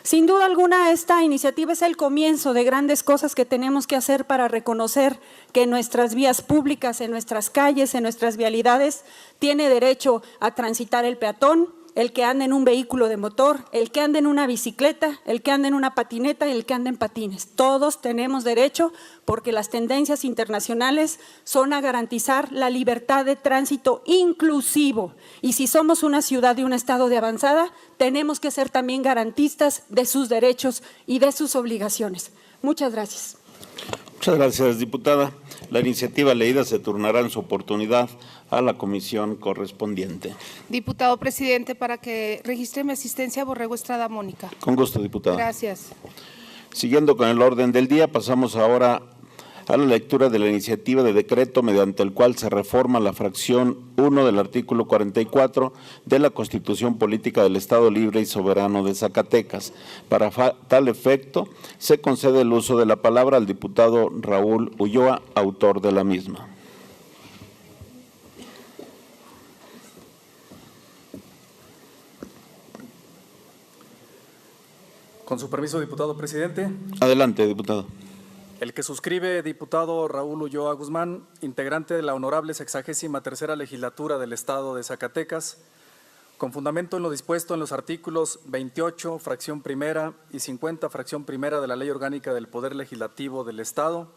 Sin duda alguna, esta iniciativa es el comienzo de grandes cosas que tenemos que hacer para reconocer que en nuestras vías públicas, en nuestras calles, en nuestras vialidades, tiene derecho a transitar el peatón, el que anda en un vehículo de motor, el que anda en una bicicleta, el que anda en una patineta y el que anda en patines. Todos tenemos derecho porque las tendencias internacionales son a garantizar la libertad de tránsito inclusivo. Y si somos una ciudad y un estado de avanzada, tenemos que ser también garantistas de sus derechos y de sus obligaciones. Muchas gracias. Muchas gracias, diputada. La iniciativa leída se turnará en su oportunidad a la comisión correspondiente. Diputado presidente, para que registre mi asistencia, Borrego Estrada Mónica. Con gusto, diputada. Gracias. Siguiendo con el orden del día, pasamos ahora a la lectura de la iniciativa de decreto mediante el cual se reforma la fracción 1 del artículo 44 de la Constitución Política del Estado Libre y Soberano de Zacatecas. Para tal efecto, se concede el uso de la palabra al diputado Raúl Ulloa, autor de la misma. Con su permiso, diputado presidente. Adelante, diputado. El que suscribe, diputado Raúl Ulloa Guzmán, integrante de la honorable 63ª legislatura del Estado de Zacatecas, con fundamento en lo dispuesto en los artículos 28, fracción primera, y 50, fracción primera de la Ley Orgánica del Poder Legislativo del Estado,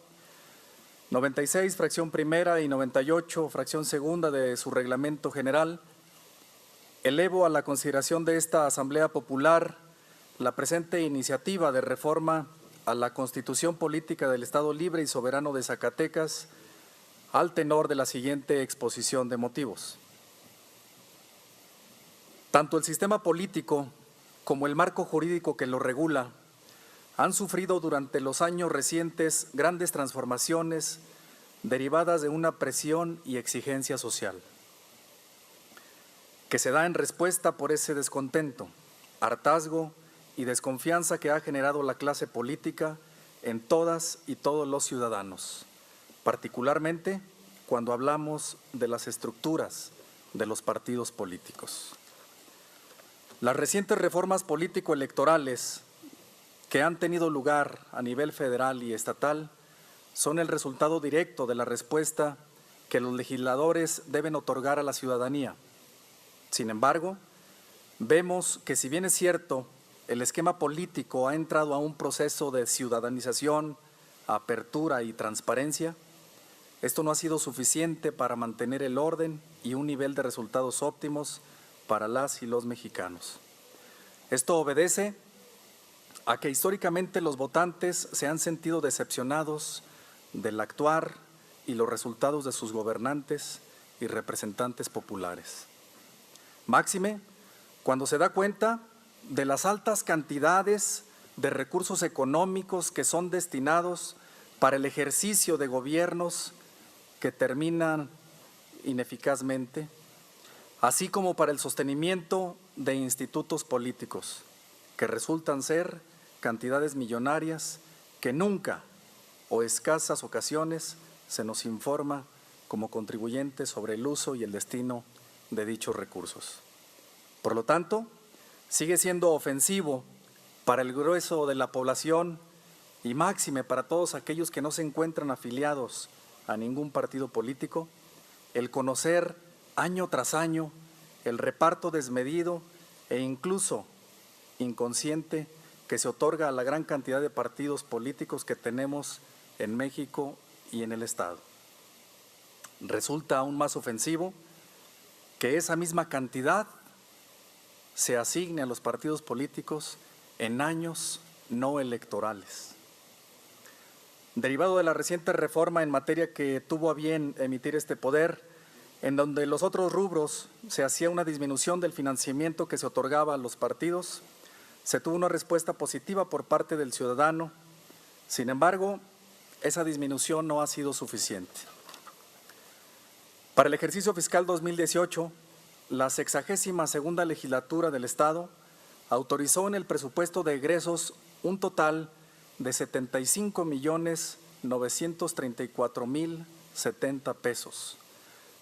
96, fracción primera, y 98, fracción segunda de su reglamento general, elevo a la consideración de esta Asamblea Popular la presente iniciativa de reforma a la Constitución Política del Estado Libre y Soberano de Zacatecas al tenor de la siguiente exposición de motivos. Tanto el sistema político como el marco jurídico que lo regula han sufrido durante los años recientes grandes transformaciones derivadas de una presión y exigencia social, que se da en respuesta por ese descontento, hartazgo y desconfianza que ha generado la clase política en todas y todos los ciudadanos, particularmente cuando hablamos de las estructuras de los partidos políticos. Las recientes reformas político-electorales que han tenido lugar a nivel federal y estatal son el resultado directo de la respuesta que los legisladores deben otorgar a la ciudadanía. Sin embargo, vemos que si bien es cierto, el esquema político ha entrado a un proceso de ciudadanización, apertura y transparencia, esto no ha sido suficiente para mantener el orden y un nivel de resultados óptimos para las y los mexicanos. Esto obedece a que históricamente los votantes se han sentido decepcionados del actuar y los resultados de sus gobernantes y representantes populares. Máxime, cuando se da cuenta de las altas cantidades de recursos económicos que son destinados para el ejercicio de gobiernos que terminan ineficazmente, así como para el sostenimiento de institutos políticos, que resultan ser cantidades millonarias que nunca o escasas ocasiones se nos informa como contribuyentes sobre el uso y el destino de dichos recursos. Por lo tanto, sigue siendo ofensivo para el grueso de la población y máxime para todos aquellos que no se encuentran afiliados a ningún partido político, el conocer año tras año el reparto desmedido e incluso inconsciente que se otorga a la gran cantidad de partidos políticos que tenemos en México y en el Estado. Resulta aún más ofensivo que esa misma cantidad se asigne a los partidos políticos en años no electorales. Derivado de la reciente reforma en materia que tuvo a bien emitir este poder, en donde los otros rubros se hacía una disminución del financiamiento que se otorgaba a los partidos, se tuvo una respuesta positiva por parte del ciudadano. Sin embargo, esa disminución no ha sido suficiente. Para el ejercicio fiscal 2018, la 62ª legislatura del Estado autorizó en el presupuesto de egresos un total de 75.934.070 pesos,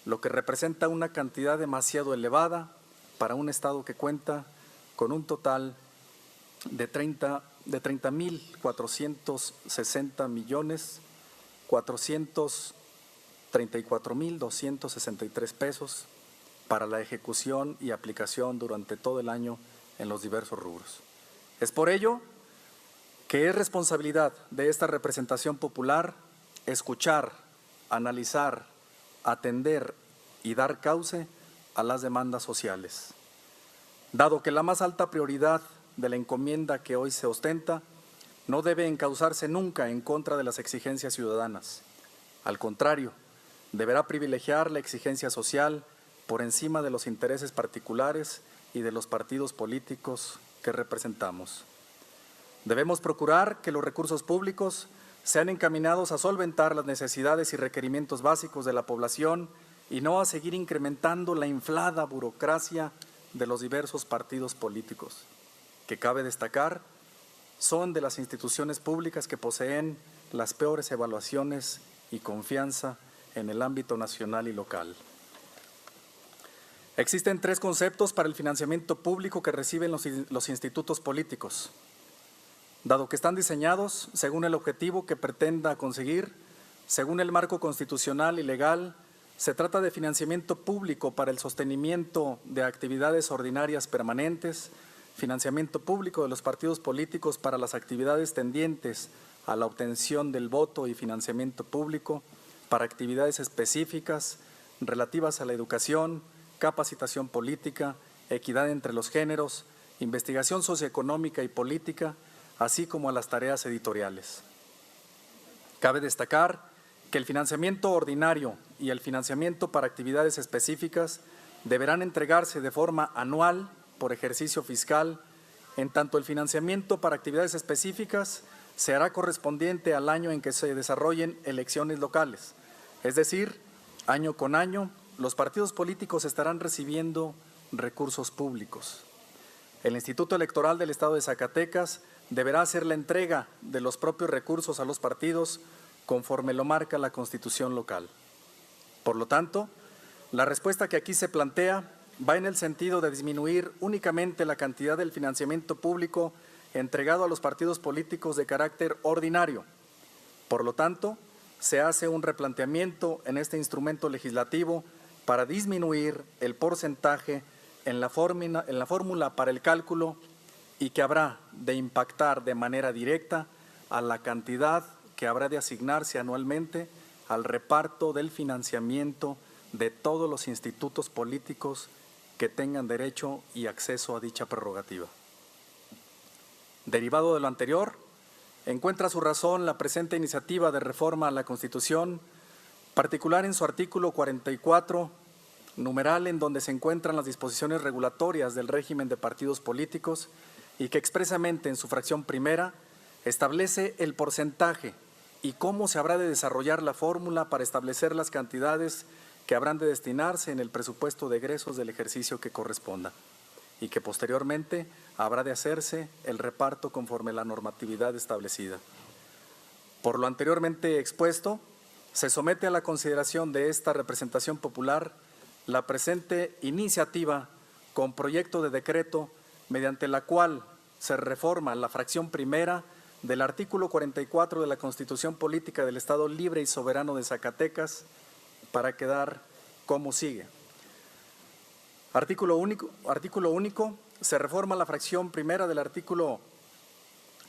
lo que representa una cantidad demasiado elevada para un Estado que cuenta con un total de 30.460.434.263 pesos para la ejecución y aplicación durante todo el año en los diversos rubros. Es por ello que es responsabilidad de esta representación popular escuchar, analizar, atender y dar cauce a las demandas sociales. Dado que la más alta prioridad de la encomienda que hoy se ostenta no debe encauzarse nunca en contra de las exigencias ciudadanas. Al contrario, deberá privilegiar la exigencia social por encima de los intereses particulares y de los partidos políticos que representamos. Debemos procurar que los recursos públicos sean encaminados a solventar las necesidades y requerimientos básicos de la población y no a seguir incrementando la inflada burocracia de los diversos partidos políticos, que cabe destacar son de las instituciones públicas que poseen las peores evaluaciones y confianza en el ámbito nacional y local. Existen 3 conceptos para el financiamiento público que reciben los institutos políticos, dado que están diseñados según el objetivo que pretenda conseguir, según el marco constitucional y legal. Se trata de financiamiento público para el sostenimiento de actividades ordinarias permanentes, financiamiento público de los partidos políticos para las actividades tendientes a la obtención del voto y financiamiento público para actividades específicas relativas a la educación, capacitación política, equidad entre los géneros, investigación socioeconómica y política, así como a las tareas editoriales. Cabe destacar que el financiamiento ordinario y el financiamiento para actividades específicas deberán entregarse de forma anual por ejercicio fiscal, en tanto el financiamiento para actividades específicas se hará correspondiente al año en que se desarrollen elecciones locales. Es decir, año con año, los partidos políticos estarán recibiendo recursos públicos. El Instituto Electoral del Estado de Zacatecas deberá hacer la entrega de los propios recursos a los partidos conforme lo marca la Constitución local. Por lo tanto, la respuesta que aquí se plantea va en el sentido de disminuir únicamente la cantidad del financiamiento público entregado a los partidos políticos de carácter ordinario. Por lo tanto, se hace un replanteamiento en este instrumento legislativo para disminuir el porcentaje en la fórmula para el cálculo y que habrá de impactar de manera directa a la cantidad que habrá de asignarse anualmente al reparto del financiamiento de todos los institutos políticos que tengan derecho y acceso a dicha prerrogativa. Derivado de lo anterior, encuentra su razón la presente iniciativa de reforma a la Constitución, particular en su artículo 44, numeral en donde se encuentran las disposiciones regulatorias del régimen de partidos políticos y que expresamente en su fracción primera establece el porcentaje y cómo se habrá de desarrollar la fórmula para establecer las cantidades que habrán de destinarse en el presupuesto de egresos del ejercicio que corresponda y que posteriormente habrá de hacerse el reparto conforme la normatividad establecida. Por lo anteriormente expuesto, se somete a la consideración de esta representación popular la presente iniciativa con proyecto de decreto mediante la cual se reforma la fracción primera del artículo 44 de la Constitución Política del Estado Libre y Soberano de Zacatecas para quedar como sigue. Artículo único, se reforma la fracción primera del artículo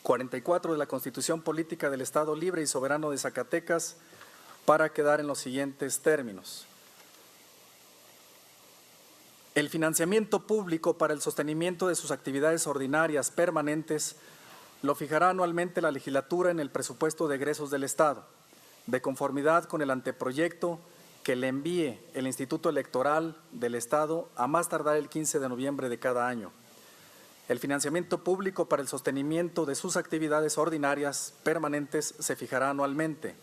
44 de la Constitución Política del Estado Libre y Soberano de Zacatecas para quedar en los siguientes términos. El financiamiento público para el sostenimiento de sus actividades ordinarias permanentes lo fijará anualmente la legislatura en el presupuesto de egresos del Estado, de conformidad con el anteproyecto que le envíe el Instituto Electoral del Estado a más tardar el 15 de noviembre de cada año. El financiamiento público para el sostenimiento de sus actividades ordinarias permanentes se fijará anualmente,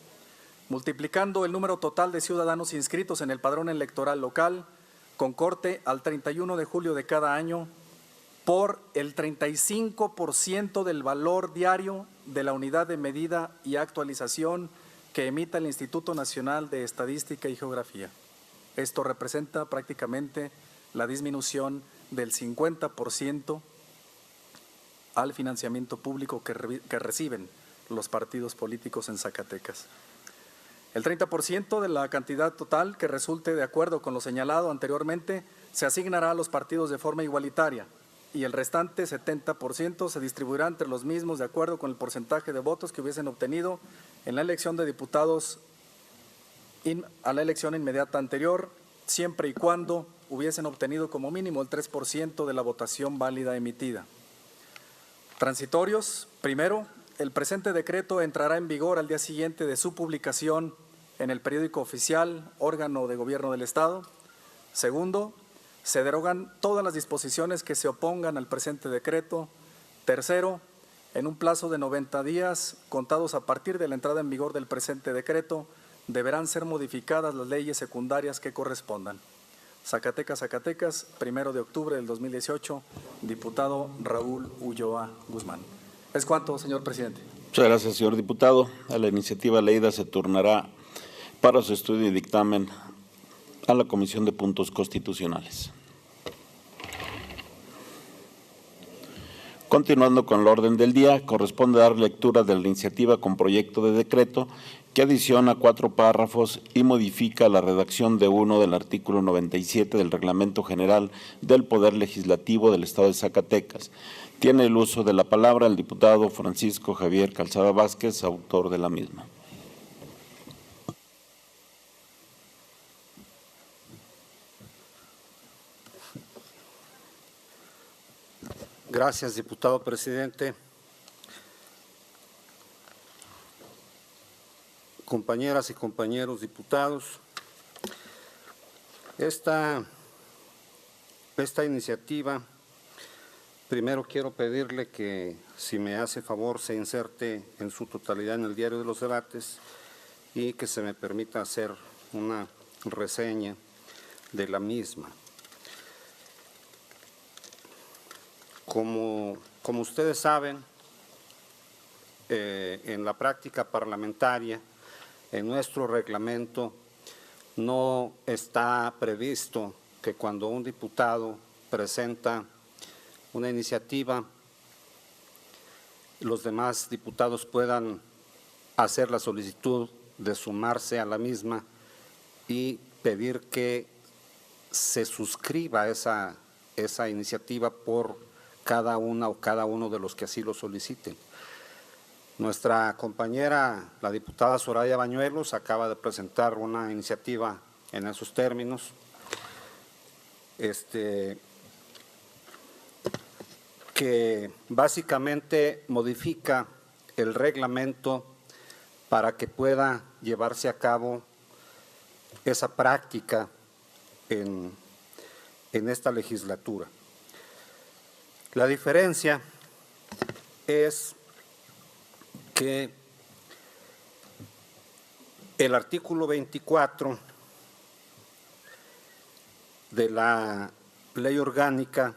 multiplicando el número total de ciudadanos inscritos en el padrón electoral local con corte al 31 de julio de cada año por el 35% del valor diario de la unidad de medida y actualización que emita el Instituto Nacional de Estadística y Geografía. Esto representa prácticamente la disminución del 50% al financiamiento público que reciben los partidos políticos en Zacatecas. El 30% de la cantidad total que resulte de acuerdo con lo señalado anteriormente se asignará a los partidos de forma igualitaria y el restante 70% se distribuirá entre los mismos de acuerdo con el porcentaje de votos que hubiesen obtenido en la elección de diputados a la elección inmediata anterior, siempre y cuando hubiesen obtenido como mínimo el 3% de la votación válida emitida. Transitorios. Primero, el presente decreto entrará en vigor al día siguiente de su publicación en el periódico oficial, órgano de gobierno del Estado. Segundo, se derogan todas las disposiciones que se opongan al presente decreto. Tercero, en un plazo de 90 días, contados a partir de la entrada en vigor del presente decreto, deberán ser modificadas las leyes secundarias que correspondan. Zacatecas, Zacatecas, 1 de octubre del 2018, diputado Raúl Ulloa Guzmán. Es cuanto, señor presidente. Muchas gracias, señor diputado. A la iniciativa leída se turnará para su estudio y dictamen a la Comisión de Puntos Constitucionales. Continuando con el orden del día, corresponde dar lectura de la iniciativa con proyecto de decreto que adiciona 4 párrafos y modifica la redacción de uno del artículo 97 del Reglamento General del Poder Legislativo del Estado de Zacatecas. Tiene el uso de la palabra el diputado Francisco Javier Calzada Vázquez, autor de la misma. Gracias, diputado presidente. Compañeras y compañeros diputados, esta iniciativa, primero quiero pedirle que, si me hace favor, se inserte en su totalidad en el diario de los debates y que se me permita hacer una reseña de la misma. Como ustedes saben, en la práctica parlamentaria, en nuestro reglamento, no está previsto que cuando un diputado presenta una iniciativa, los demás diputados puedan hacer la solicitud de sumarse a la misma y pedir que se suscriba esa iniciativa por cada una o cada uno de los que así lo soliciten. Nuestra compañera, la diputada Soraya Bañuelos, acaba de presentar una iniciativa en esos términos, que básicamente modifica el reglamento para que pueda llevarse a cabo esa práctica en esta legislatura. La diferencia es que el artículo 24 de la Ley Orgánica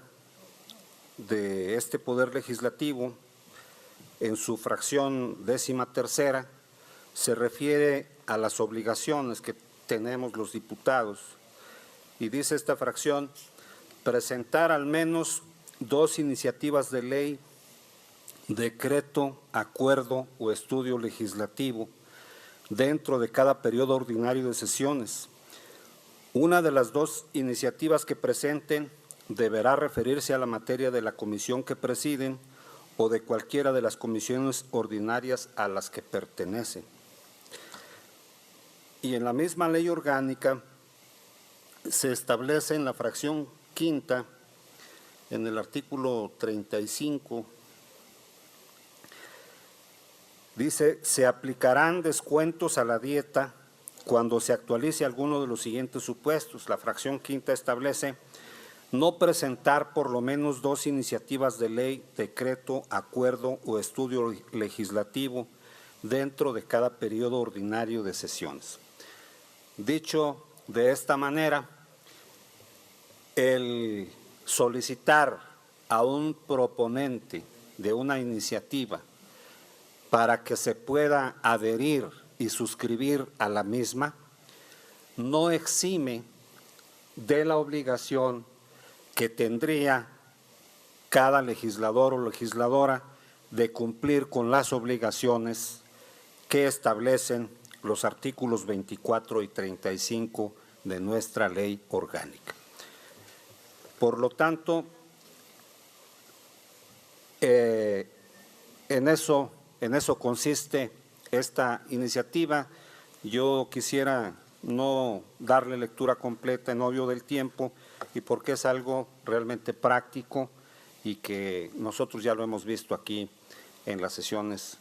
de este Poder Legislativo, en su fracción 13ª, se refiere a las obligaciones que tenemos los diputados y dice esta fracción: presentar al menos 2 iniciativas de ley, decreto, acuerdo o estudio legislativo dentro de cada periodo ordinario de sesiones. Una de las 2 iniciativas que presenten deberá referirse a la materia de la comisión que presiden o de cualquiera de las comisiones ordinarias a las que pertenecen. Y en la misma ley orgánica se establece en la fracción 5ª, en el artículo 35, dice: se aplicarán descuentos a la dieta cuando se actualice alguno de los siguientes supuestos. La fracción 5ª establece no presentar por lo menos 2 iniciativas de ley, decreto, acuerdo o estudio legislativo dentro de cada periodo ordinario de sesiones. Dicho de esta manera, el solicitar a un proponente de una iniciativa para que se pueda adherir y suscribir a la misma no exime de la obligación que tendría cada legislador o legisladora de cumplir con las obligaciones que establecen los artículos 24 y 35 de nuestra ley orgánica. Por lo tanto, en eso consiste esta iniciativa. Yo quisiera no darle lectura completa en obvio del tiempo y porque es algo realmente práctico y que nosotros ya lo hemos visto aquí en las sesiones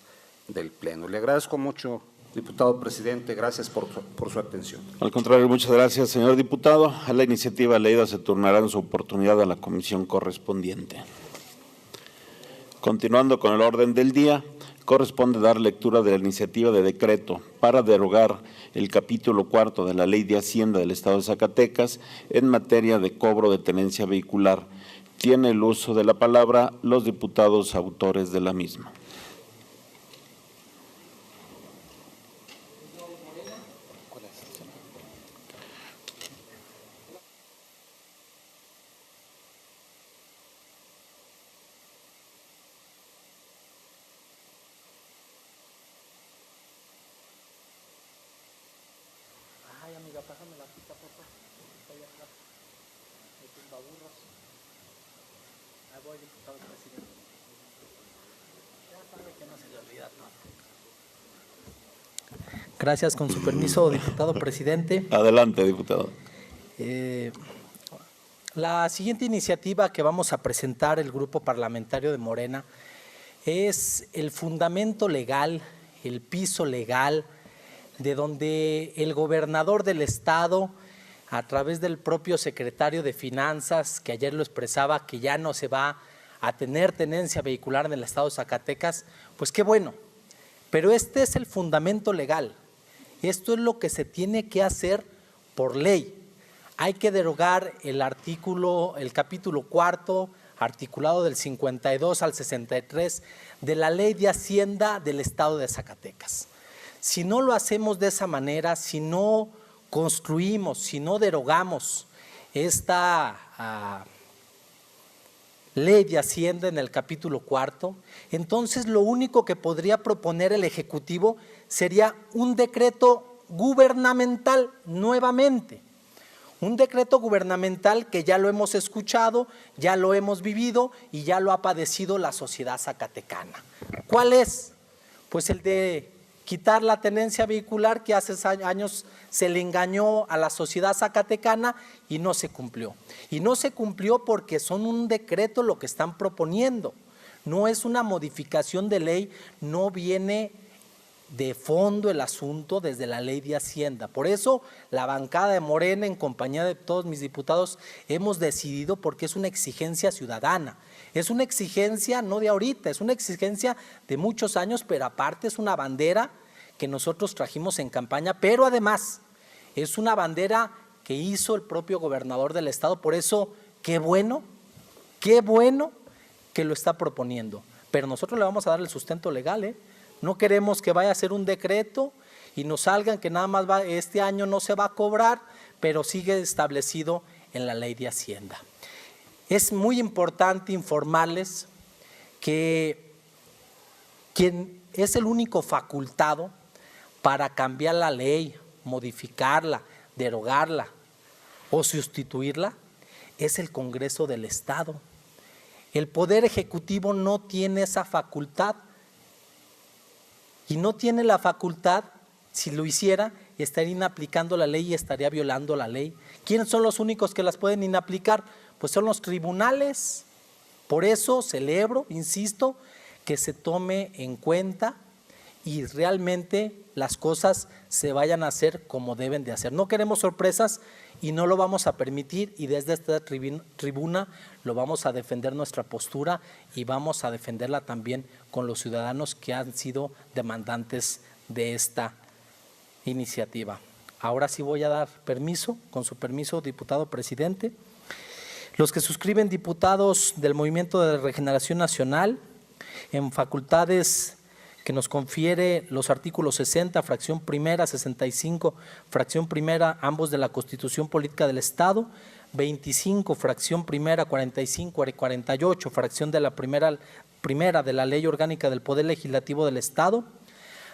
del Pleno. Le agradezco mucho, diputado presidente, gracias por su atención. Al contrario, muchas gracias, señor diputado. A la iniciativa leída se turnará en su oportunidad a la comisión correspondiente. Continuando con el orden del día, corresponde dar lectura de la iniciativa de decreto para derogar el capítulo 4 de la Ley de Hacienda del Estado de Zacatecas en materia de cobro de tenencia vehicular. Tiene el uso de la palabra los diputados autores de la misma. Gracias, con su permiso, diputado presidente. Adelante, diputado. La siguiente iniciativa que vamos a presentar el Grupo Parlamentario de Morena es el fundamento legal, el piso legal, de donde el gobernador del Estado, a través del propio secretario de Finanzas, que ayer lo expresaba, que ya no se va a tener tenencia vehicular en el Estado de Zacatecas, pues qué bueno, pero este es el fundamento legal. Esto es lo que se tiene que hacer por ley. Hay que derogar el capítulo 4, articulado del 52 al 63 de la Ley de Hacienda del Estado de Zacatecas. Si no lo hacemos de esa manera, si no construimos, si no derogamos esta Ley de Hacienda en el capítulo 4, entonces lo único que podría proponer el Ejecutivo sería un decreto gubernamental nuevamente. Un decreto gubernamental que ya lo hemos escuchado, ya lo hemos vivido y ya lo ha padecido la sociedad zacatecana. ¿Cuál es? Pues el de quitar la tenencia vehicular que hace años se le engañó a la sociedad zacatecana y no se cumplió. Y no se cumplió porque son un decreto lo que están proponiendo. No es una modificación de ley, no viene de fondo el asunto desde la Ley de Hacienda. Por eso la bancada de Morena, en compañía de todos mis diputados, hemos decidido, porque es una exigencia ciudadana. Es una exigencia no de ahorita, es una exigencia de muchos años, pero aparte es una bandera que nosotros trajimos en campaña, pero además es una bandera que hizo el propio gobernador del Estado. Por eso, qué bueno que lo está proponiendo. Pero nosotros le vamos a dar el sustento legal, No queremos que vaya a ser un decreto y nos salgan que nada más este año no se va a cobrar, pero sigue establecido en la Ley de Hacienda. Es muy importante informarles que quien es el único facultado para cambiar la ley, modificarla, derogarla o sustituirla es el Congreso del Estado. El Poder Ejecutivo no tiene esa facultad. Y no tiene la facultad, si lo hiciera, estaría inaplicando la ley y estaría violando la ley. ¿Quiénes son los únicos que las pueden inaplicar? Pues son los tribunales. Por eso celebro, insisto, que se tome en cuenta y realmente las cosas se vayan a hacer como deben de hacer. No queremos sorpresas y no lo vamos a permitir, y desde esta tribuna lo vamos a defender nuestra postura y vamos a defenderla también con los ciudadanos que han sido demandantes de esta iniciativa. Ahora sí voy a dar permiso, con su permiso, diputado presidente. Los que suscriben, diputados del Movimiento de Regeneración Nacional, en facultades que nos confiere los artículos 60, fracción primera, 65, fracción primera, ambos de la Constitución Política del Estado, 25, fracción primera, 45 y 48, fracción de la primera de la Ley Orgánica del Poder Legislativo del Estado,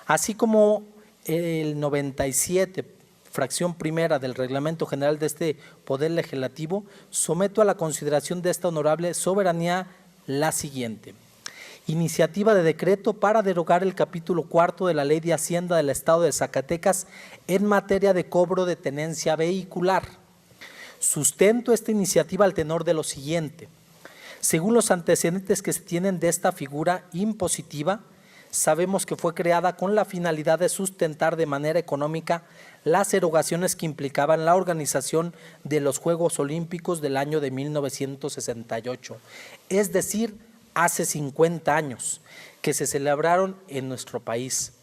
así como el 97, fracción primera del Reglamento General de este Poder Legislativo, someto a la consideración de esta honorable soberanía la siguiente. Iniciativa de decreto para derogar el capítulo 4 de la Ley de Hacienda del Estado de Zacatecas en materia de cobro de tenencia vehicular. Sustento esta iniciativa al tenor de lo siguiente. Según los antecedentes que se tienen de esta figura impositiva, sabemos que fue creada con la finalidad de sustentar de manera económica las erogaciones que implicaban la organización de los Juegos Olímpicos del año de 1968, es decir, hace 50 años, que se celebraron en nuestro país.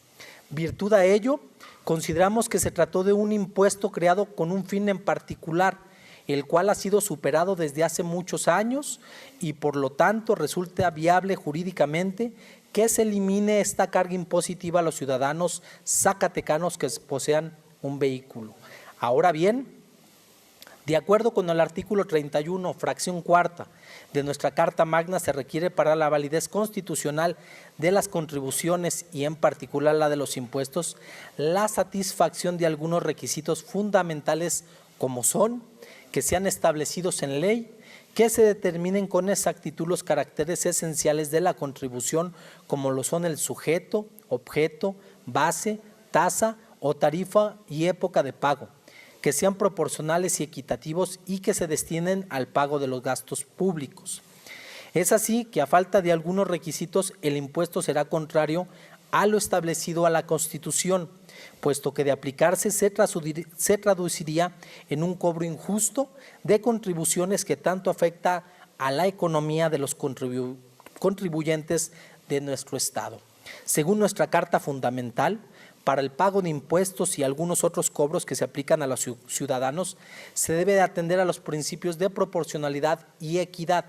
Virtud a ello, consideramos que se trató de un impuesto creado con un fin en particular, el cual ha sido superado desde hace muchos años y por lo tanto resulta viable jurídicamente que se elimine esta carga impositiva a los ciudadanos zacatecanos que posean un vehículo. Ahora bien, de acuerdo con el artículo 31, fracción cuarta de nuestra Carta Magna, se requiere para la validez constitucional de las contribuciones y en particular la de los impuestos, la satisfacción de algunos requisitos fundamentales como son que sean establecidos en ley, que se determinen con exactitud los caracteres esenciales de la contribución como lo son el sujeto, objeto, base, tasa o tarifa y época de pago, que sean proporcionales y equitativos y que se destinen al pago de los gastos públicos. Es así que a falta de algunos requisitos el impuesto será contrario a lo establecido a la Constitución, puesto que de aplicarse se traduciría en un cobro injusto de contribuciones que tanto afecta a la economía de los contribuyentes de nuestro Estado. Según nuestra Carta Fundamental, para el pago de impuestos y algunos otros cobros que se aplican a los ciudadanos, se debe de atender a los principios de proporcionalidad y equidad.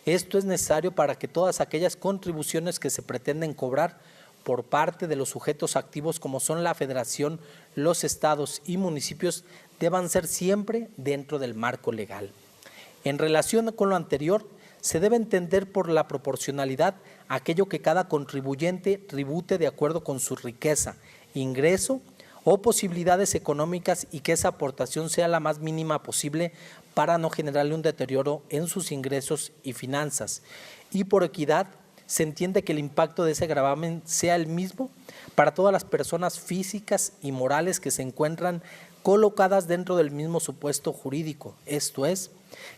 Esto es necesario para que todas aquellas contribuciones que se pretenden cobrar por parte de los sujetos activos como son la Federación, los estados y municipios deban ser siempre dentro del marco legal. En relación con lo anterior, se debe entender por la proporcionalidad aquello que cada contribuyente tribute de acuerdo con su riqueza, ingreso o posibilidades económicas y que esa aportación sea la más mínima posible para no generarle un deterioro en sus ingresos y finanzas. Y por equidad, se entiende que el impacto de ese gravamen sea el mismo para todas las personas físicas y morales que se encuentran colocadas dentro del mismo supuesto jurídico, esto es,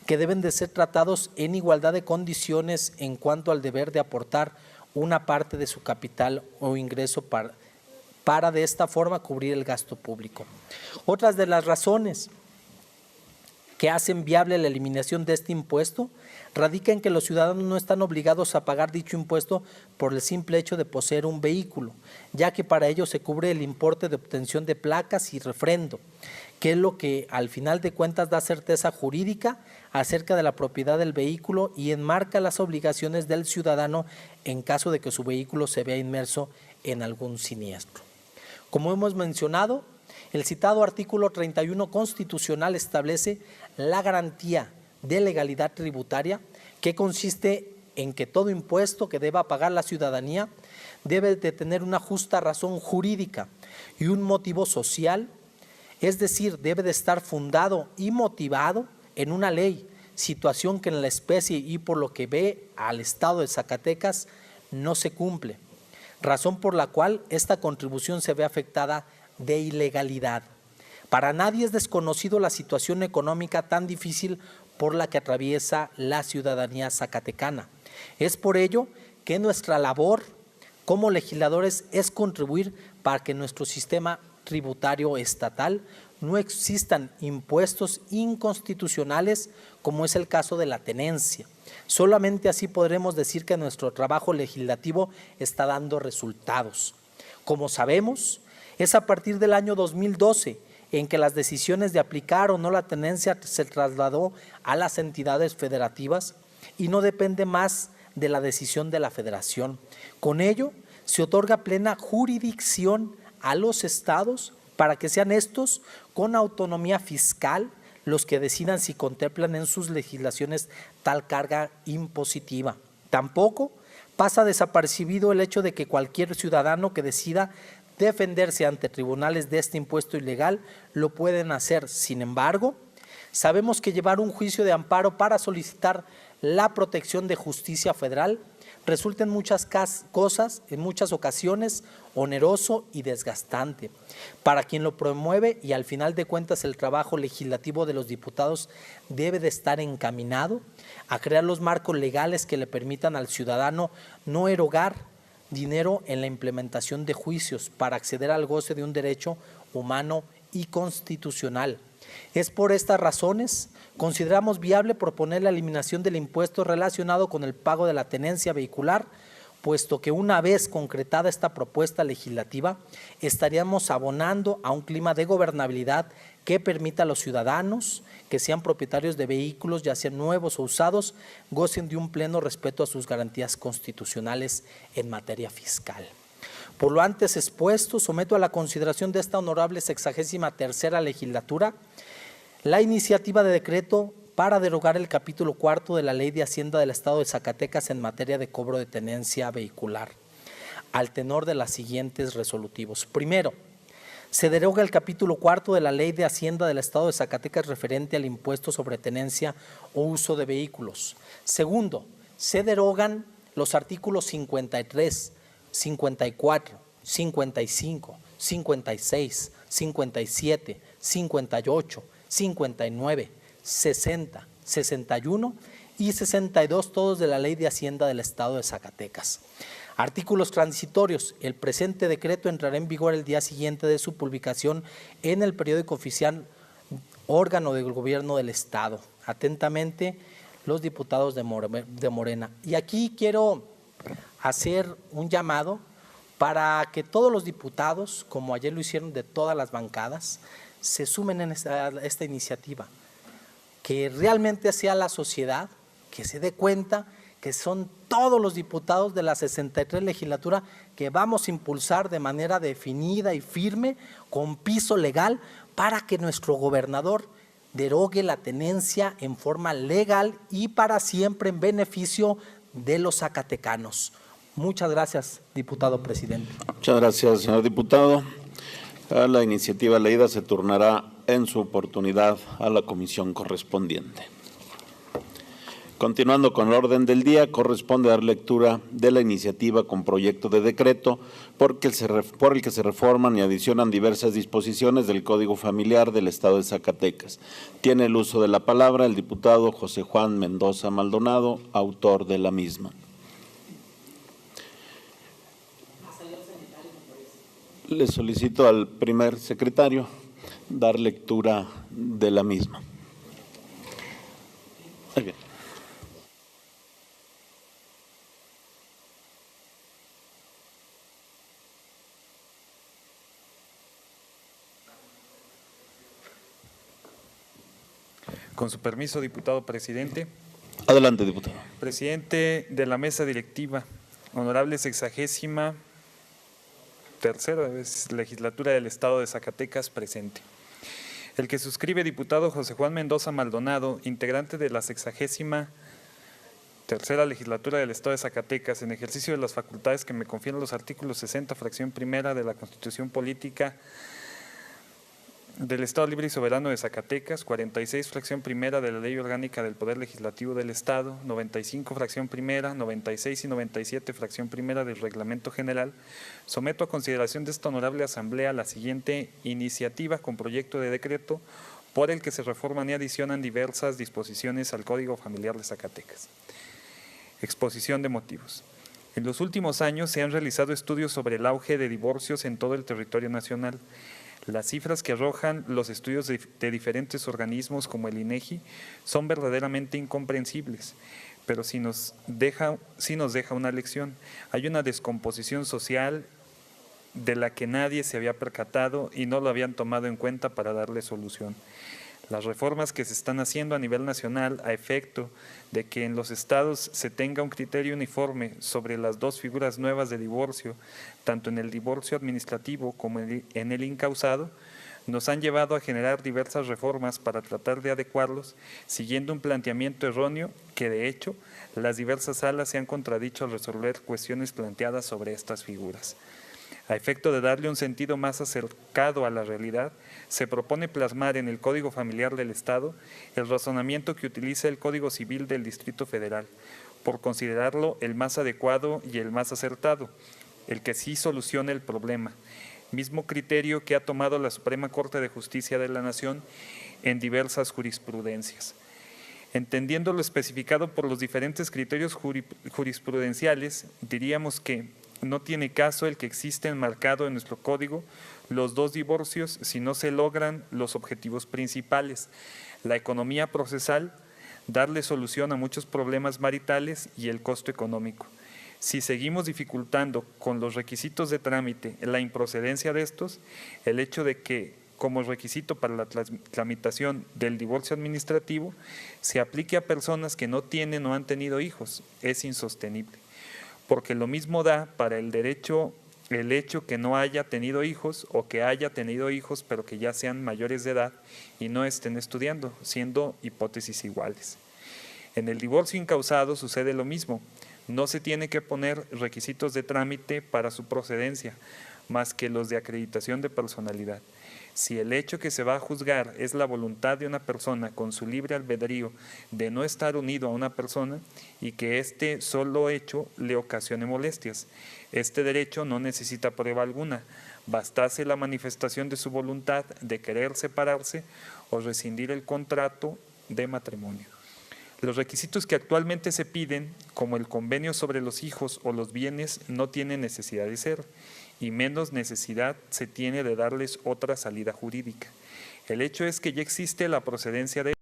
que deben de ser tratados en igualdad de condiciones en cuanto al deber de aportar una parte de su capital o ingreso para de esta forma cubrir el gasto público. Otras de las razones que hacen viable la eliminación de este impuesto radica en que los ciudadanos no están obligados a pagar dicho impuesto por el simple hecho de poseer un vehículo, ya que para ello se cubre el importe de obtención de placas y refrendo, que es lo que al final de cuentas da certeza jurídica acerca de la propiedad del vehículo y enmarca las obligaciones del ciudadano en caso de que su vehículo se vea inmerso en algún siniestro. Como hemos mencionado, el citado artículo 31 constitucional establece la garantía de legalidad tributaria, que consiste en que todo impuesto que deba pagar la ciudadanía debe de tener una justa razón jurídica y un motivo social, es decir, debe de estar fundado y motivado en una ley, situación que en la especie y por lo que ve al Estado de Zacatecas no se cumple, razón por la cual esta contribución se ve afectada de ilegalidad. Para nadie es desconocido la situación económica tan difícil por la que atraviesa la ciudadanía zacatecana. Es por ello que nuestra labor como legisladores es contribuir para que en nuestro sistema tributario estatal no existan impuestos inconstitucionales como es el caso de la tenencia. Solamente así podremos decir que nuestro trabajo legislativo está dando resultados. Como sabemos, es a partir del año 2012 en que las decisiones de aplicar o no la tenencia se trasladó a las entidades federativas y no depende más de la decisión de la Federación. Con ello, se otorga plena jurisdicción a los estados para que sean estos con autonomía fiscal los que decidan si contemplan en sus legislaciones tal carga impositiva. Tampoco pasa desapercibido el hecho de que cualquier ciudadano que decida defenderse ante tribunales de este impuesto ilegal lo pueden hacer. Sin embargo, sabemos que llevar un juicio de amparo para solicitar la protección de justicia federal resulta en muchas cosas, en muchas ocasiones, oneroso y desgastante para quien lo promueve, y al final de cuentas el trabajo legislativo de los diputados debe de estar encaminado a crear los marcos legales que le permitan al ciudadano no erogar dinero en la implementación de juicios para acceder al goce de un derecho humano y constitucional. Es por estas razones consideramos viable proponer la eliminación del impuesto relacionado con el pago de la tenencia vehicular, puesto que una vez concretada esta propuesta legislativa, estaríamos abonando a un clima de gobernabilidad que permita a los ciudadanos que sean propietarios de vehículos, ya sean nuevos o usados, gocen de un pleno respeto a sus garantías constitucionales en materia fiscal. Por lo antes expuesto, someto a la consideración de esta honorable 63ª legislatura la iniciativa de decreto para derogar el capítulo 4 de la Ley de Hacienda del Estado de Zacatecas en materia de cobro de tenencia vehicular, al tenor de las siguientes resolutivos. Primero, se deroga el capítulo 4 de la Ley de Hacienda del Estado de Zacatecas referente al impuesto sobre tenencia o uso de vehículos. Segundo, se derogan los artículos 53, 54, 55, 56, 57, 58, 59, 60, 61 y 62, todos de la Ley de Hacienda del Estado de Zacatecas. Artículos transitorios. El presente decreto entrará en vigor el día siguiente de su publicación en el periódico oficial, órgano del gobierno del Estado. Atentamente, los diputados de Morena. Y aquí quiero hacer un llamado para que todos los diputados, como ayer lo hicieron de todas las bancadas, se sumen en esta iniciativa, que realmente sea la sociedad que se dé cuenta que son todos los diputados de la 63 legislatura que vamos a impulsar de manera definida y firme, con piso legal, para que nuestro gobernador derogue la tenencia en forma legal y para siempre en beneficio de los zacatecanos. Muchas gracias, diputado presidente. Muchas gracias, señor diputado. La iniciativa leída se turnará en su oportunidad a la comisión correspondiente. Continuando con el orden del día, corresponde dar lectura de la iniciativa con proyecto de decreto por el que se reforman y adicionan diversas disposiciones del Código Familiar del Estado de Zacatecas. Tiene el uso de la palabra el diputado José Juan Mendoza Maldonado, autor de la misma. Le solicito al primer secretario dar lectura de la misma. Muy bien. Con su permiso, diputado presidente. Adelante, diputado. Presidente de la mesa directiva, honorable 63ª legislatura del Estado de Zacatecas presente. El que suscribe, diputado José Juan Mendoza Maldonado, integrante de la 63ª legislatura del Estado de Zacatecas, en ejercicio de las facultades que me confieren los artículos 60, fracción primera de la Constitución Política del Estado Libre y Soberano de Zacatecas, 46, fracción primera de la Ley Orgánica del Poder Legislativo del Estado, 95, fracción primera, 96 y 97, fracción primera del Reglamento General, someto a consideración de esta honorable Asamblea la siguiente iniciativa con proyecto de decreto por el que se reforman y adicionan diversas disposiciones al Código Familiar de Zacatecas. Exposición de motivos. En los últimos años se han realizado estudios sobre el auge de divorcios en todo el territorio nacional. Las cifras que arrojan los estudios de diferentes organismos como el INEGI son verdaderamente incomprensibles, pero sí nos deja una lección. Hay una descomposición social de la que nadie se había percatado y no lo habían tomado en cuenta para darle solución. Las reformas que se están haciendo a nivel nacional a efecto de que en los estados se tenga un criterio uniforme sobre las dos figuras nuevas de divorcio, tanto en el divorcio administrativo como en el incausado, nos han llevado a generar diversas reformas para tratar de adecuarlos, siguiendo un planteamiento erróneo que, de hecho, las diversas salas se han contradicho al resolver cuestiones planteadas sobre estas figuras. A efecto de darle un sentido más acercado a la realidad, se propone plasmar en el Código Familiar del Estado el razonamiento que utiliza el Código Civil del Distrito Federal, por considerarlo el más adecuado y el más acertado, el que sí soluciona el problema, mismo criterio que ha tomado la Suprema Corte de Justicia de la Nación en diversas jurisprudencias. Entendiendo lo especificado por los diferentes criterios jurisprudenciales, diríamos que no tiene caso el que existe enmarcado en nuestro código los dos divorcios si no se logran los objetivos principales, la economía procesal, darle solución a muchos problemas maritales y el costo económico. Si seguimos dificultando con los requisitos de trámite la improcedencia de estos, el hecho de que como requisito para la tramitación del divorcio administrativo se aplique a personas que no tienen o han tenido hijos es insostenible, porque lo mismo da para el derecho el hecho que no haya tenido hijos o que haya tenido hijos pero que ya sean mayores de edad y no estén estudiando, siendo hipótesis iguales. En el divorcio incausado sucede lo mismo. No se tiene que poner requisitos de trámite para su procedencia, más que los de acreditación de personalidad. Si el hecho que se va a juzgar es la voluntad de una persona con su libre albedrío de no estar unido a una persona y que este solo hecho le ocasione molestias, este derecho no necesita prueba alguna, bastase la manifestación de su voluntad de querer separarse o rescindir el contrato de matrimonio. Los requisitos que actualmente se piden, como el convenio sobre los hijos o los bienes, no tienen necesidad de ser, y menos necesidad se tiene de darles otra salida jurídica. El hecho es que ya existe la procedencia de